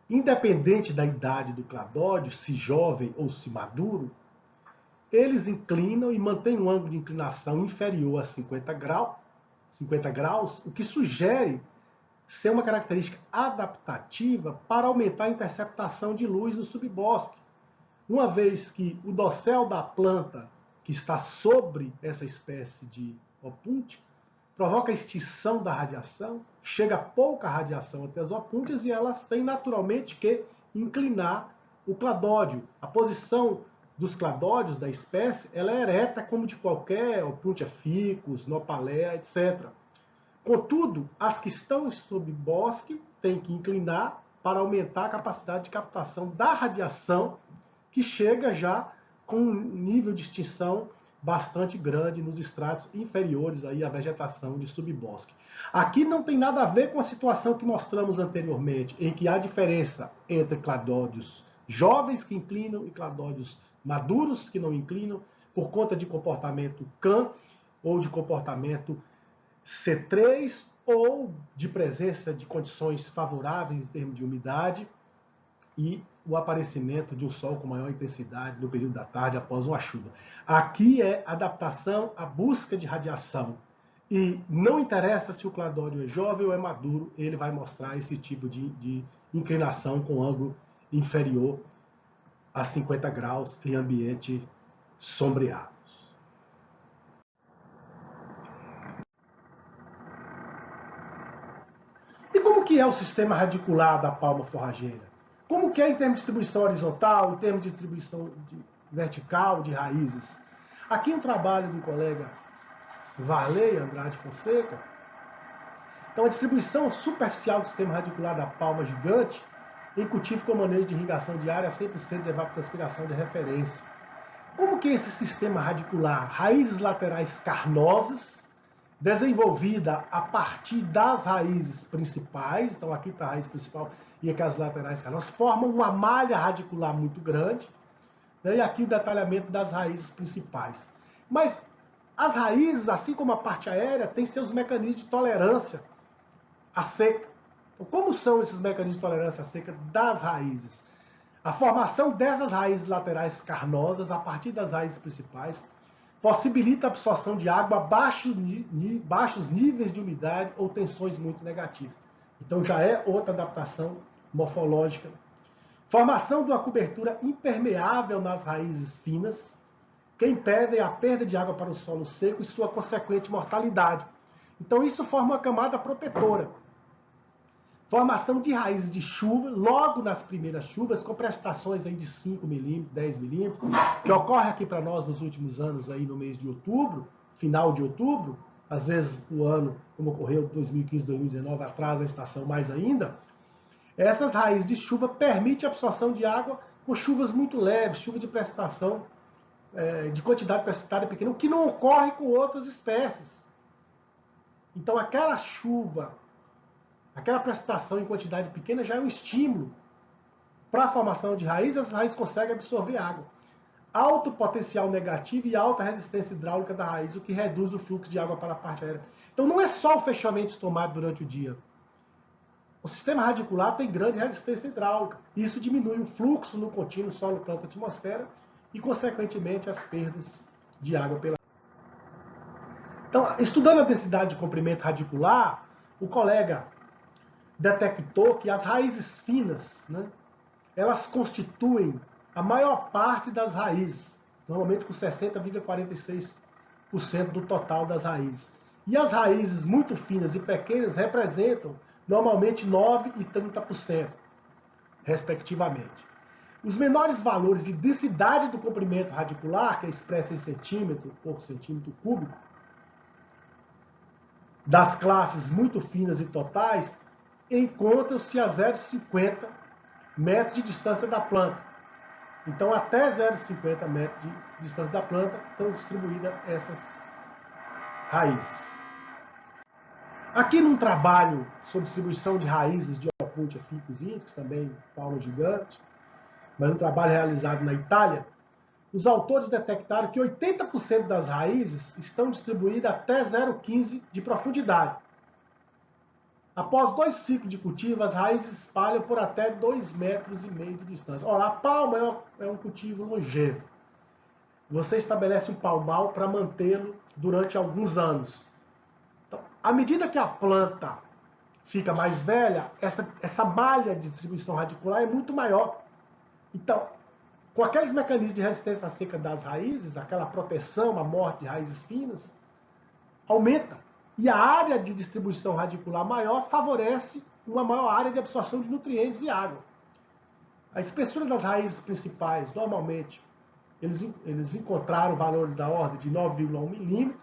Independente da idade do cladódio, se jovem ou se maduro, eles inclinam e mantêm um ângulo de inclinação inferior a 50 graus, o que sugere ser uma característica adaptativa para aumentar a interceptação de luz no subbosque. Uma vez que o dossel da planta, que está sobre essa espécie de opúntia, provoca a extinção da radiação, chega pouca radiação até as opúntias e elas têm naturalmente que inclinar o cladódio. A posição dos cladódios da espécie ela é ereta como de qualquer opúntia ficus, nopalea, etc. Contudo, as que estão sob bosque têm que inclinar para aumentar a capacidade de captação da radiação, que chega já com um nível de extinção bastante grande nos estratos inferiores aí à vegetação de subbosque. Aqui não tem nada a ver com a situação que mostramos anteriormente, em que há diferença entre cladódios jovens que inclinam e cladódios maduros que não inclinam, por conta de comportamento cã ou de comportamento C3 ou de presença de condições favoráveis em termos de umidade e o aparecimento de um sol com maior intensidade no período da tarde após uma chuva. Aqui é adaptação à busca de radiação. E não interessa se o cladódio é jovem ou é maduro, ele vai mostrar esse tipo de inclinação com ângulo inferior a 50 graus em ambiente sombreado. E como que é o sistema radicular da palma forrageira? Como que é em termos de distribuição horizontal, em termos de distribuição vertical, de raízes? Aqui um trabalho do colega Varley Andrade Fonseca. Então a distribuição superficial do sistema radicular da palma gigante em cultivo com manejo de irrigação diária a 100% de evapotranspiração de referência. Como que é esse sistema radicular? Raízes laterais carnosas, desenvolvida a partir das raízes principais, então aqui está a raiz principal e aqui as laterais carnosas, formam uma malha radicular muito grande, né? E aqui o detalhamento das raízes principais. Mas as raízes, assim como a parte aérea, têm seus mecanismos de tolerância à seca. Então, como são esses mecanismos de tolerância à seca das raízes? A formação dessas raízes laterais carnosas, a partir das raízes principais, possibilita a absorção de água a baixos níveis de umidade ou tensões muito negativas. Então já é outra adaptação morfológica. Formação de uma cobertura impermeável nas raízes finas, que impedem a perda de água para o solo seco e sua consequente mortalidade. Então isso forma uma camada protetora. Formação de raízes de chuva, logo nas primeiras chuvas, com precipitações aí de 5 milímetros, 10 milímetros, que ocorre aqui para nós nos últimos anos, aí no mês de outubro, final de outubro, às vezes o ano, como ocorreu 2015, 2019, atrasa a estação mais ainda. Essas raízes de chuva permitem a absorção de água com chuvas muito leves, chuva de precipitação, de quantidade precipitada pequena, o que não ocorre com outras espécies. Então aquela chuva, aquela precipitação em quantidade pequena já é um estímulo para a formação de raízes, as raízes conseguem absorver água. Alto potencial negativo e alta resistência hidráulica da raiz, o que reduz o fluxo de água para a parte aérea. Então não é só o fechamento estomado durante o dia. O sistema radicular tem grande resistência hidráulica. Isso diminui o fluxo no contínuo solo, planta, atmosfera e, consequentemente, as perdas de água pela. Então, estudando a densidade de comprimento radicular, o colega detectou que as raízes finas, né, elas constituem a maior parte das raízes, normalmente com 60,46% do total das raízes. E as raízes muito finas e pequenas representam normalmente 9% e 30%, respectivamente. Os menores valores de densidade do comprimento radicular, que é expressa em centímetro por centímetro cúbico, das classes muito finas e totais, encontram-se a 0,50 metros de distância da planta. Então, até 0,50 metros de distância da planta estão distribuídas essas raízes. Aqui num trabalho sobre distribuição de raízes de Opuntia ficus indicus, também palma gigante, mas um trabalho realizado na Itália, os autores detectaram que 80% das raízes estão distribuídas até 0,15 de profundidade. Após 2 ciclos de cultivo, as raízes espalham por até 2,5 metros de distância. Ora, a palma é um cultivo longevo. Você estabelece um palmal para mantê-lo durante alguns anos. Então, à medida que a planta fica mais velha, essa malha de distribuição radicular é muito maior. Então, com aqueles mecanismos de resistência à seca das raízes, aquela proteção, a morte de raízes finas, aumenta. E a área de distribuição radicular maior favorece uma maior área de absorção de nutrientes e água. A espessura das raízes principais, normalmente, eles encontraram valores da ordem de 9,1 milímetros.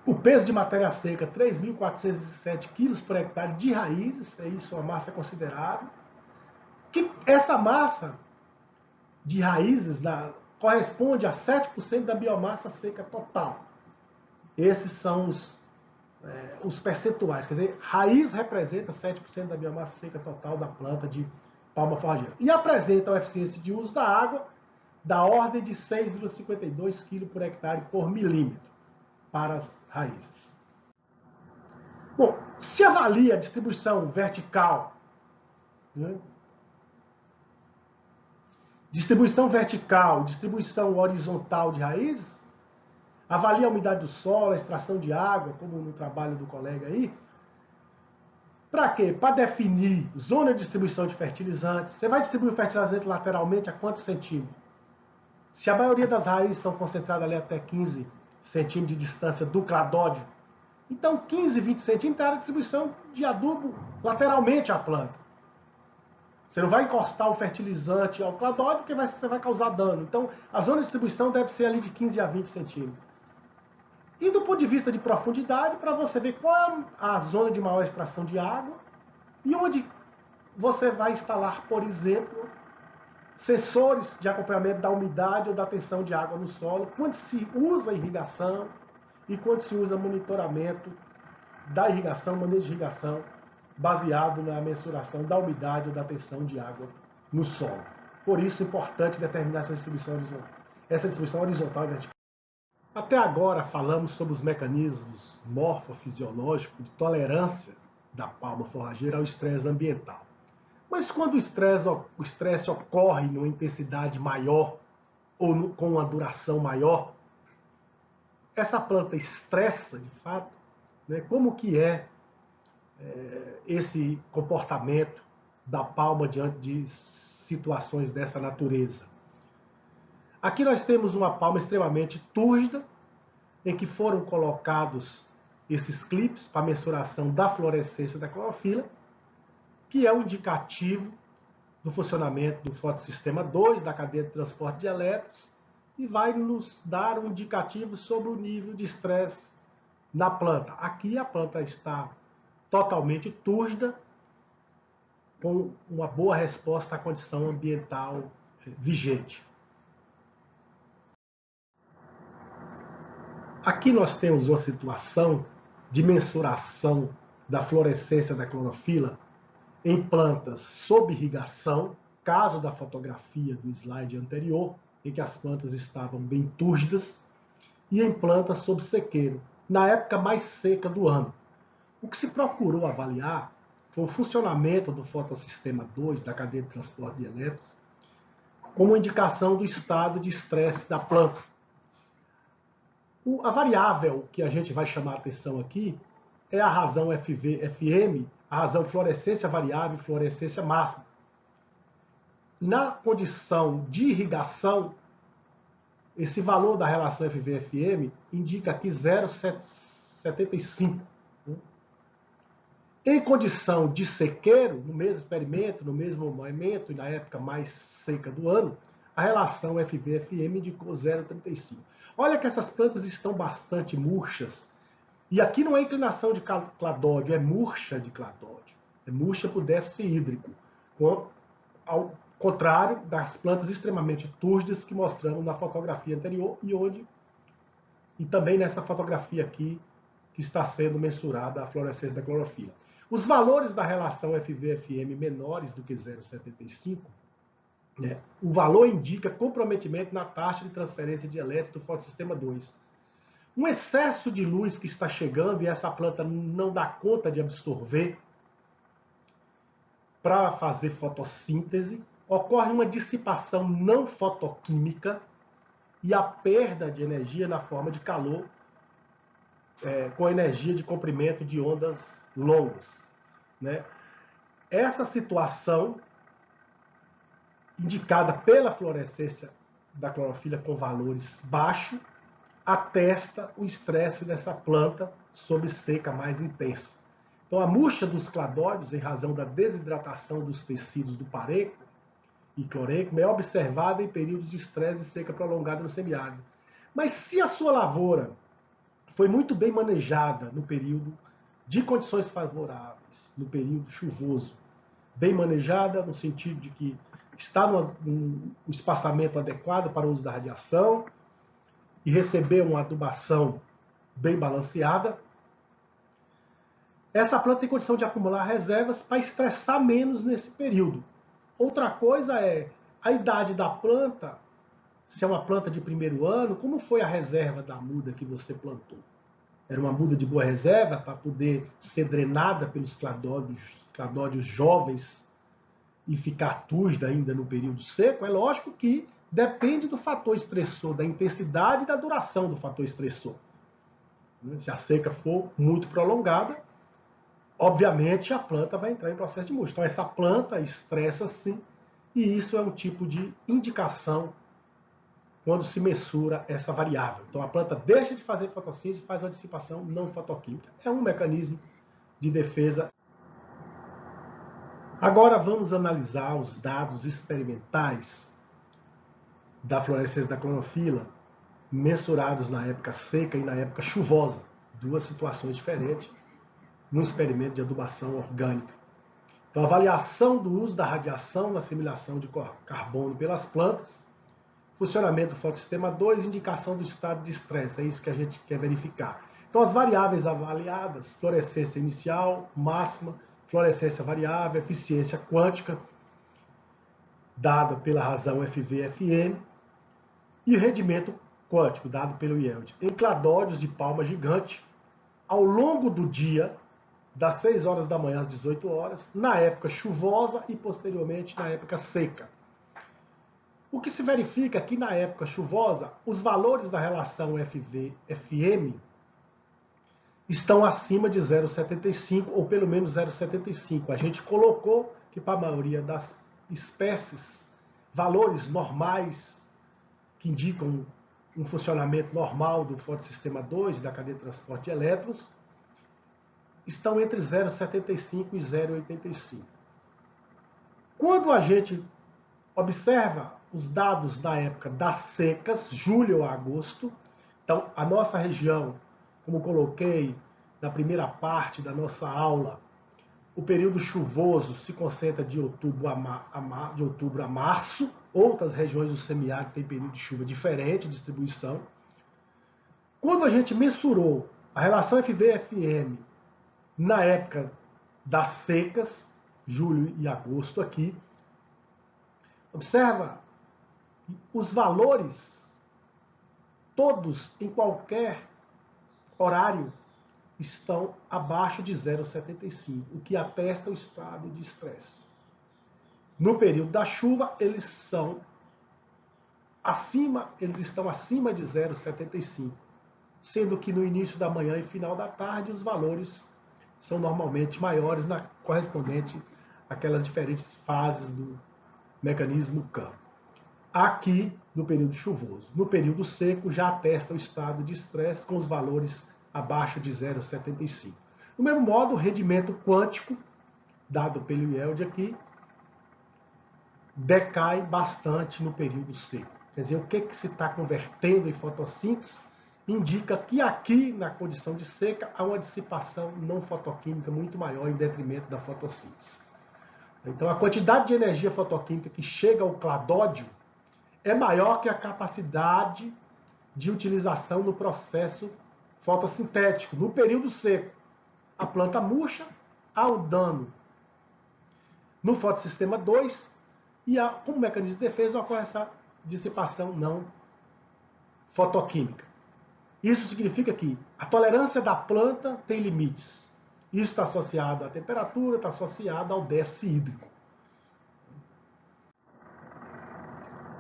O peso de matéria seca, 3.407 quilos por hectare de raízes, é isso, uma massa considerável. Que essa massa de raízes corresponde a 7% da biomassa seca total. Esses são os percentuais. Quer dizer, raiz representa 7% da biomassa seca total da planta de palma forrageira. E apresenta uma eficiência de uso da água da ordem de 6,52 kg por hectare por milímetro para as raízes. Bom, se avalia a distribuição vertical, né? Distribuição vertical, distribuição horizontal de raízes, avalia a umidade do solo, a extração de água, como no trabalho do colega aí. Para quê? Para definir zona de distribuição de fertilizantes. Você vai distribuir o fertilizante lateralmente a quantos centímetros? Se a maioria das raízes estão concentradas ali até 15 centímetros de distância do cladódio, então 15, 20 centímetros é a distribuição de adubo lateralmente à planta. Você não vai encostar o fertilizante ao cladódio porque você vai causar dano. Então, a zona de distribuição deve ser ali de 15 a 20 centímetros. E do ponto de vista de profundidade, para você ver qual é a zona de maior extração de água e onde você vai instalar, por exemplo, sensores de acompanhamento da umidade ou da tensão de água no solo, quando se usa irrigação e quando se usa monitoramento da irrigação, manejo de irrigação, baseado na mensuração da umidade ou da tensão de água no solo. Por isso é importante determinar essa distribuição horizontal e vertical. Até agora falamos sobre os mecanismos morfofisiológicos de tolerância da palma forrageira ao estresse ambiental. Mas quando o estresse ocorre numa intensidade maior ou com uma duração maior, essa planta estressa de fato, né? Como que é esse comportamento da palma diante de situações dessa natureza? Aqui nós temos uma palma extremamente túrgida, em que foram colocados esses clipes para mensuração da fluorescência da clorofila, que é o indicativo do funcionamento do fotossistema 2, da cadeia de transporte de elétrons, e vai nos dar um indicativo sobre o nível de estresse na planta. Aqui a planta está totalmente túrgida, com uma boa resposta à condição ambiental vigente. Aqui nós temos uma situação de mensuração da fluorescência da clorofila em plantas sob irrigação, caso da fotografia do slide anterior, em que as plantas estavam bem túrgidas, e em plantas sob sequeiro, na época mais seca do ano. O que se procurou avaliar foi o funcionamento do fotossistema 2, da cadeia de transporte de elétrons, como indicação do estado de estresse da planta. A variável que a gente vai chamar a atenção aqui é a razão FV-FM, a razão fluorescência variável e fluorescência máxima. Na condição de irrigação, esse valor da relação FV-FM indica aqui 0,75. Em condição de sequeiro, no mesmo perímetro, no mesmo momento e na época mais seca do ano, a relação FV-FM indicou 0,35. Olha que essas plantas estão bastante murchas. E aqui não é inclinação de cladódio, é murcha de cladódio. É murcha por déficit hídrico. Ao contrário das plantas extremamente túrgidas que mostramos na fotografia anterior e também nessa fotografia aqui que está sendo mensurada a fluorescência da clorofila. Os valores da relação FV-FM menores do que 0,75, o valor indica comprometimento na taxa de transferência de elétrons do fotossistema 2. Um excesso de luz que está chegando e essa planta não dá conta de absorver para fazer fotossíntese, ocorre uma dissipação não fotoquímica e a perda de energia na forma de calor com energia de comprimento de ondas longas. Essa situação, indicada pela fluorescência da clorofila com valores baixos, atesta o estresse dessa planta sob seca mais intensa. Então, a murcha dos cladóides, em razão da desidratação dos tecidos do parênquima e clorênquima, é observada em períodos de estresse e seca prolongada no semiárido. Mas se a sua lavoura foi muito bem manejada no período de condições favoráveis, no período chuvoso, bem manejada no sentido de que está num espaçamento adequado para o uso da radiação e receber uma adubação bem balanceada, essa planta tem condição de acumular reservas para estressar menos nesse período. Outra coisa é a idade da planta, se é uma planta de primeiro ano, como foi a reserva da muda que você plantou? Era uma muda de boa reserva para poder ser drenada pelos cladódios jovens e ficar túrgida ainda no período seco? É lógico que depende do fator estressor, da intensidade e da duração do fator estressor. Se a seca for muito prolongada, obviamente a planta vai entrar em processo de murcho. Então essa planta estressa sim, e isso é um tipo de indicação quando se mensura essa variável. Então a planta deixa de fazer fotossíntese e faz uma dissipação não fotoquímica. É um mecanismo de defesa. Agora vamos analisar os dados experimentais da fluorescência da clorofila, mensurados na época seca e na época chuvosa. Duas situações diferentes num experimento de adubação orgânica. Então, avaliação do uso da radiação na assimilação de carbono pelas plantas, funcionamento do fotossistema 2, indicação do estado de estresse, é isso que a gente quer verificar. Então, as variáveis avaliadas, fluorescência inicial, máxima, fluorescência variável, eficiência quântica, dada pela razão FV-FM, e o rendimento quântico, dado pelo Yeld, em cladódios de palma gigante, ao longo do dia, das 6 horas da manhã às 18 horas, na época chuvosa e posteriormente na época seca. O que se verifica é que na época chuvosa, os valores da relação FV-FM estão acima de 0,75 ou pelo menos 0,75. A gente colocou que para a maioria das espécies, valores normais que indicam um funcionamento normal do fotossistema 2 e da cadeia de transporte de elétrons, estão entre 0,75 e 0,85. Quando a gente observa os dados da época das secas, julho a agosto, então a nossa região, como coloquei na primeira parte da nossa aula, o período chuvoso se concentra de outubro a março, outras regiões do semiárido têm período de chuva diferente, distribuição. Quando a gente mensurou a relação FV-FM na época das secas, julho e agosto aqui, observa os valores, todos em qualquer horário, estão abaixo de 0,75, o que atesta o estado de estresse. No período da chuva, eles estão acima de 0,75, sendo que no início da manhã e final da tarde os valores são normalmente maiores, correspondente àquelas diferentes fases do mecanismo CAM. Aqui, no período chuvoso. No período seco, já atesta o estado de estresse com os valores abaixo de 0,75. Do mesmo modo, o rendimento quântico, dado pelo Yeld aqui, decai bastante no período seco. Quer dizer, o que se está convertendo em fotossíntese indica que aqui, na condição de seca, há uma dissipação não fotoquímica muito maior em detrimento da fotossíntese. Então, a quantidade de energia fotoquímica que chega ao cladódio é maior que a capacidade de utilização no processo fotossintético, no período seco. A planta murcha, há um dano no fotossistema 2 e, como mecanismo de defesa, ocorre essa dissipação não fotoquímica. Isso significa que a tolerância da planta tem limites. Isso está associado à temperatura, está associado ao déficit hídrico.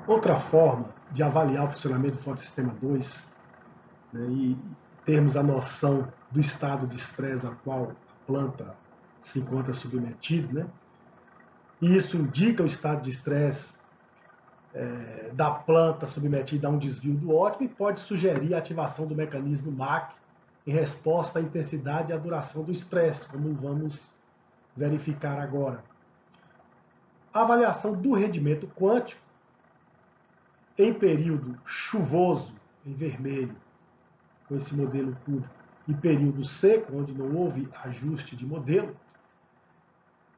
Outra forma de avaliar o funcionamento do fotossistema 2, né, e termos a noção do estado de estresse a qual a planta se encontra submetida, né, e isso indica o estado de estresse da planta submetida a um desvio do ótimo e pode sugerir a ativação do mecanismo MAC em resposta à intensidade e à duração do estresse, como vamos verificar agora. A avaliação do rendimento quântico em período chuvoso, em vermelho, com esse modelo cúbico, e período seco, onde não houve ajuste de modelo.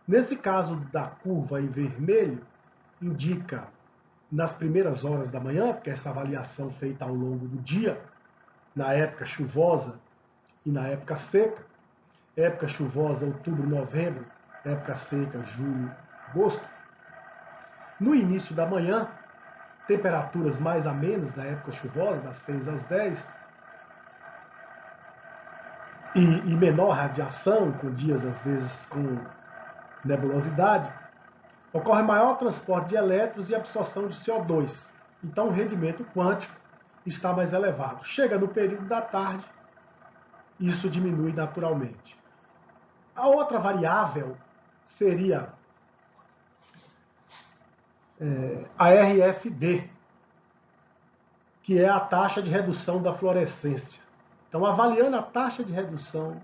Nesse caso da curva em vermelho, indica nas primeiras horas da manhã, porque essa avaliação feita ao longo do dia, na época chuvosa e na época seca, época chuvosa, outubro, novembro, época seca, julho, agosto. No início da manhã, temperaturas mais amenas na época chuvosa, das 6 às 10, e menor radiação, com dias às vezes com nebulosidade, ocorre maior transporte de elétrons e absorção de CO2. Então o rendimento quântico está mais elevado. Chega no período da tarde, isso diminui naturalmente. A outra variável seria a RFD, que é a taxa de redução da fluorescência. Então, avaliando a taxa de redução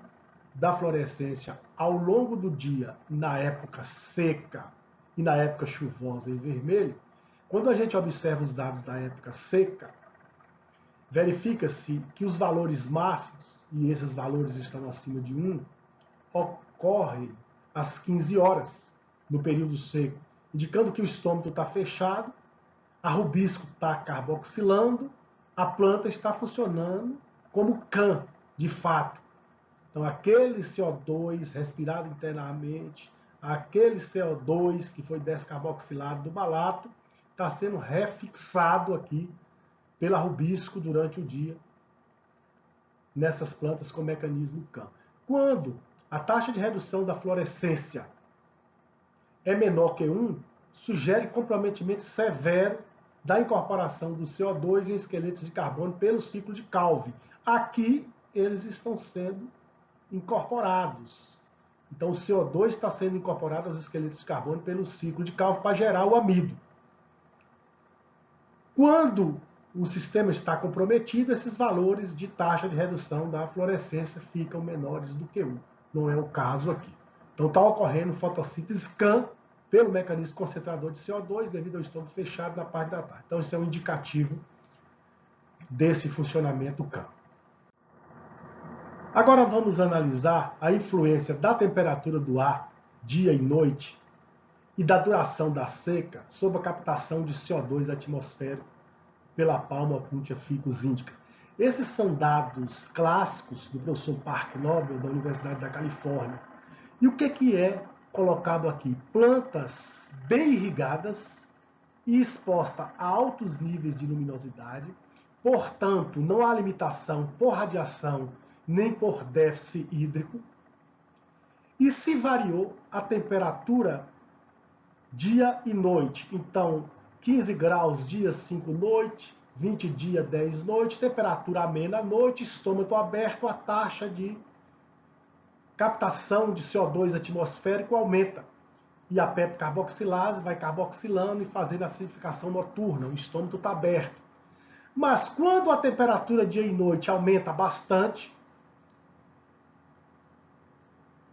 da fluorescência ao longo do dia, na época seca e na época chuvosa em vermelho, quando a gente observa os dados da época seca, verifica-se que os valores máximos, e esses valores estão acima de 1, ocorrem às 15 horas. no período seco, indicando que o estômago está fechado, a rubisco está carboxilando, a planta está funcionando como CAM, de fato. Então, aquele CO2 respirado internamente, aquele CO2 que foi descarboxilado do malato, está sendo refixado aqui pela rubisco durante o dia, nessas plantas com mecanismo CAM. Quando a taxa de redução da fluorescência é menor que 1, sugere comprometimento severo da incorporação do CO2 em esqueletos de carbono pelo ciclo de Calvi. Aqui, eles estão sendo incorporados. Então, o CO2 está sendo incorporado aos esqueletos de carbono pelo ciclo de Calvi para gerar o amido. Quando o sistema está comprometido, esses valores de taxa de redução da fluorescência ficam menores do que 1. Não é o caso aqui. Então, está ocorrendo fotossíntese CAM pelo mecanismo concentrador de CO2 devido ao estômago fechado na parte da tarde. Então, isso é um indicativo desse funcionamento CAM. Agora vamos analisar a influência da temperatura do ar, dia e noite, e da duração da seca sobre a captação de CO2 atmosférico pela Palma-Puntia ficus indica. Esses são dados clássicos do professor Park Nobel, da Universidade da Califórnia. E o que é colocado aqui? Plantas bem irrigadas e expostas a altos níveis de luminosidade, portanto, não há limitação por radiação nem por déficit hídrico, e se variou a temperatura dia e noite. Então, 15 graus dia, 5 noite, 20 dia, 10 noite, temperatura amena à noite, estômago aberto, a taxa de captação de CO2 atmosférico aumenta. E a pepcarboxilase vai carboxilando e fazendo acidificação noturna, o estômago está aberto. Mas quando a temperatura dia e noite aumenta bastante,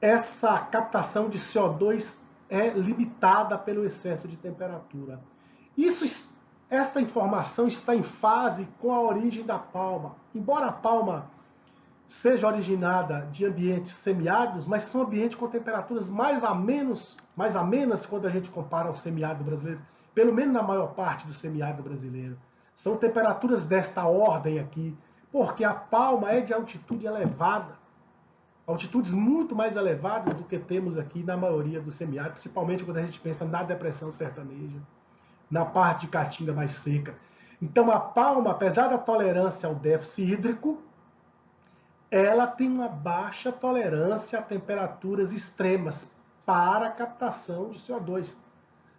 essa captação de CO2 é limitada pelo excesso de temperatura. Essa informação está em fase com a origem da palma. Embora a palma seja originada de ambientes semiáridos, mas são ambientes com temperaturas mais amenas quando a gente compara ao semiárido brasileiro, pelo menos na maior parte do semiárido brasileiro. São temperaturas desta ordem aqui, porque a palma é de altitude elevada, altitudes muito mais elevadas do que temos aqui na maioria do semiárido, principalmente quando a gente pensa na depressão sertaneja, na parte de caatinga mais seca. Então a palma, apesar da tolerância ao déficit hídrico, ela tem uma baixa tolerância a temperaturas extremas para a captação de CO2.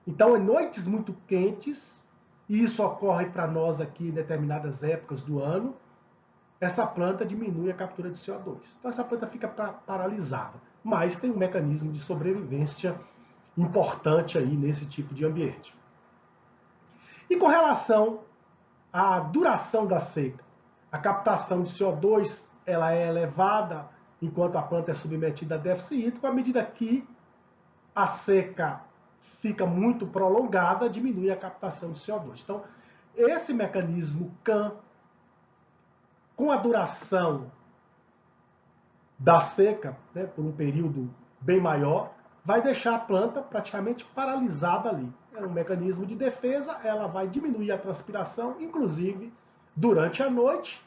Então, em noites muito quentes, e isso ocorre para nós aqui em determinadas épocas do ano, essa planta diminui a captura de CO2. Então, essa planta fica paralisada, mas tem um mecanismo de sobrevivência importante aí nesse tipo de ambiente. E com relação à duração da seca, a captação de CO2 ela é elevada enquanto a planta é submetida a déficit hídrico, à medida que a seca fica muito prolongada, diminui a captação de CO2. Então, esse mecanismo CAM, com a duração da seca, né, por um período bem maior, vai deixar a planta praticamente paralisada ali. É um mecanismo de defesa, ela vai diminuir a transpiração, inclusive durante a noite.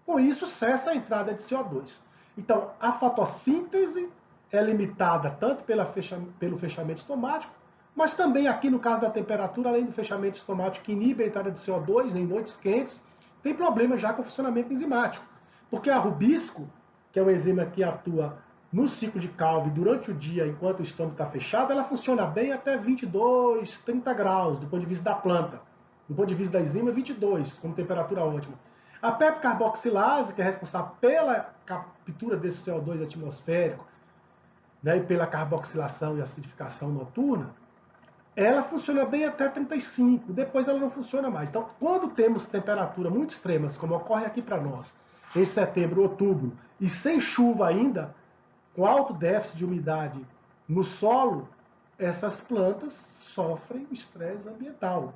Com isso, cessa a entrada de CO2. Então, a fotossíntese é limitada tanto pelo fechamento estomático, mas também aqui no caso da temperatura, além do fechamento estomático que inibe a entrada de CO2 em noites quentes, tem problema já com o funcionamento enzimático. Porque a rubisco, que é uma enzima que atua no ciclo de Calvi durante o dia, enquanto o estômago está fechado, ela funciona bem até 22, 30 graus, do ponto de vista da planta. Do ponto de vista da enzima, 22, como temperatura ótima. A pepcarboxilase, que é responsável pela captura desse CO2 atmosférico, né, e pela carboxilação e acidificação noturna, ela funciona bem até 35, depois ela não funciona mais. Então, quando temos temperaturas muito extremas, como ocorre aqui para nós, em setembro, outubro, e sem chuva ainda, com alto déficit de umidade no solo, essas plantas sofrem estresse ambiental.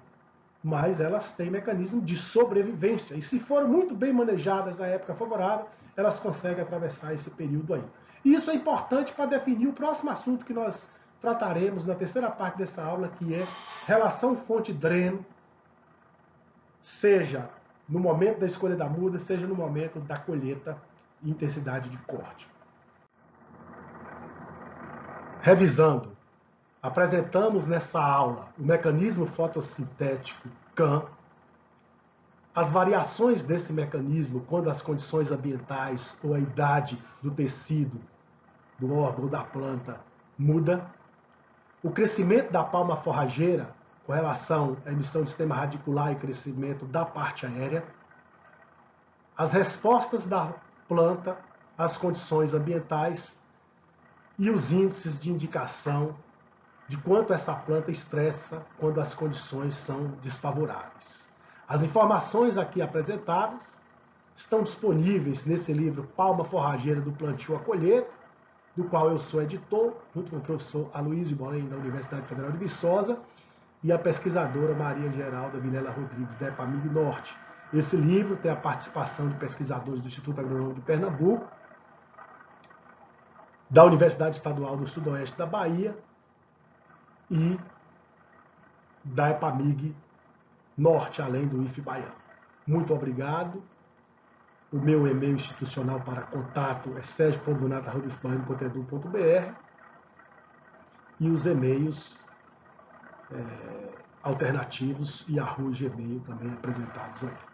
Mas elas têm mecanismo de sobrevivência. E se forem muito bem manejadas na época favorável, elas conseguem atravessar esse período aí. E isso é importante para definir o próximo assunto que nós trataremos na terceira parte dessa aula, que é relação fonte-dreno, seja no momento da escolha da muda, seja no momento da colheita e intensidade de corte. Revisando, apresentamos nessa aula o mecanismo fotossintético CAM, as variações desse mecanismo quando as condições ambientais ou a idade do tecido, do órgão ou da planta muda, o crescimento da palma forrageira com relação à emissão de sistema radicular e crescimento da parte aérea, as respostas da planta às condições ambientais e os índices de indicação de quanto essa planta estressa quando as condições são desfavoráveis. As informações aqui apresentadas estão disponíveis nesse livro Palma Forrageira do Plantio à Colheita, do qual eu sou editor, junto com o professor Aloysio Bolen, da Universidade Federal de Viçosa, e a pesquisadora Maria Geralda Vilela Rodrigues, da EPAMIG Norte. Esse livro tem a participação de pesquisadores do Instituto Agronômico de Pernambuco, da Universidade Estadual do Sudoeste da Bahia e da EPAMIG Norte, além do IFE Baiano. Muito obrigado. O meu e-mail institucional para contato é sergio.donato@ifbaiano.edu.br e os e-mails alternativos Yahoo e Gmail também apresentados aqui.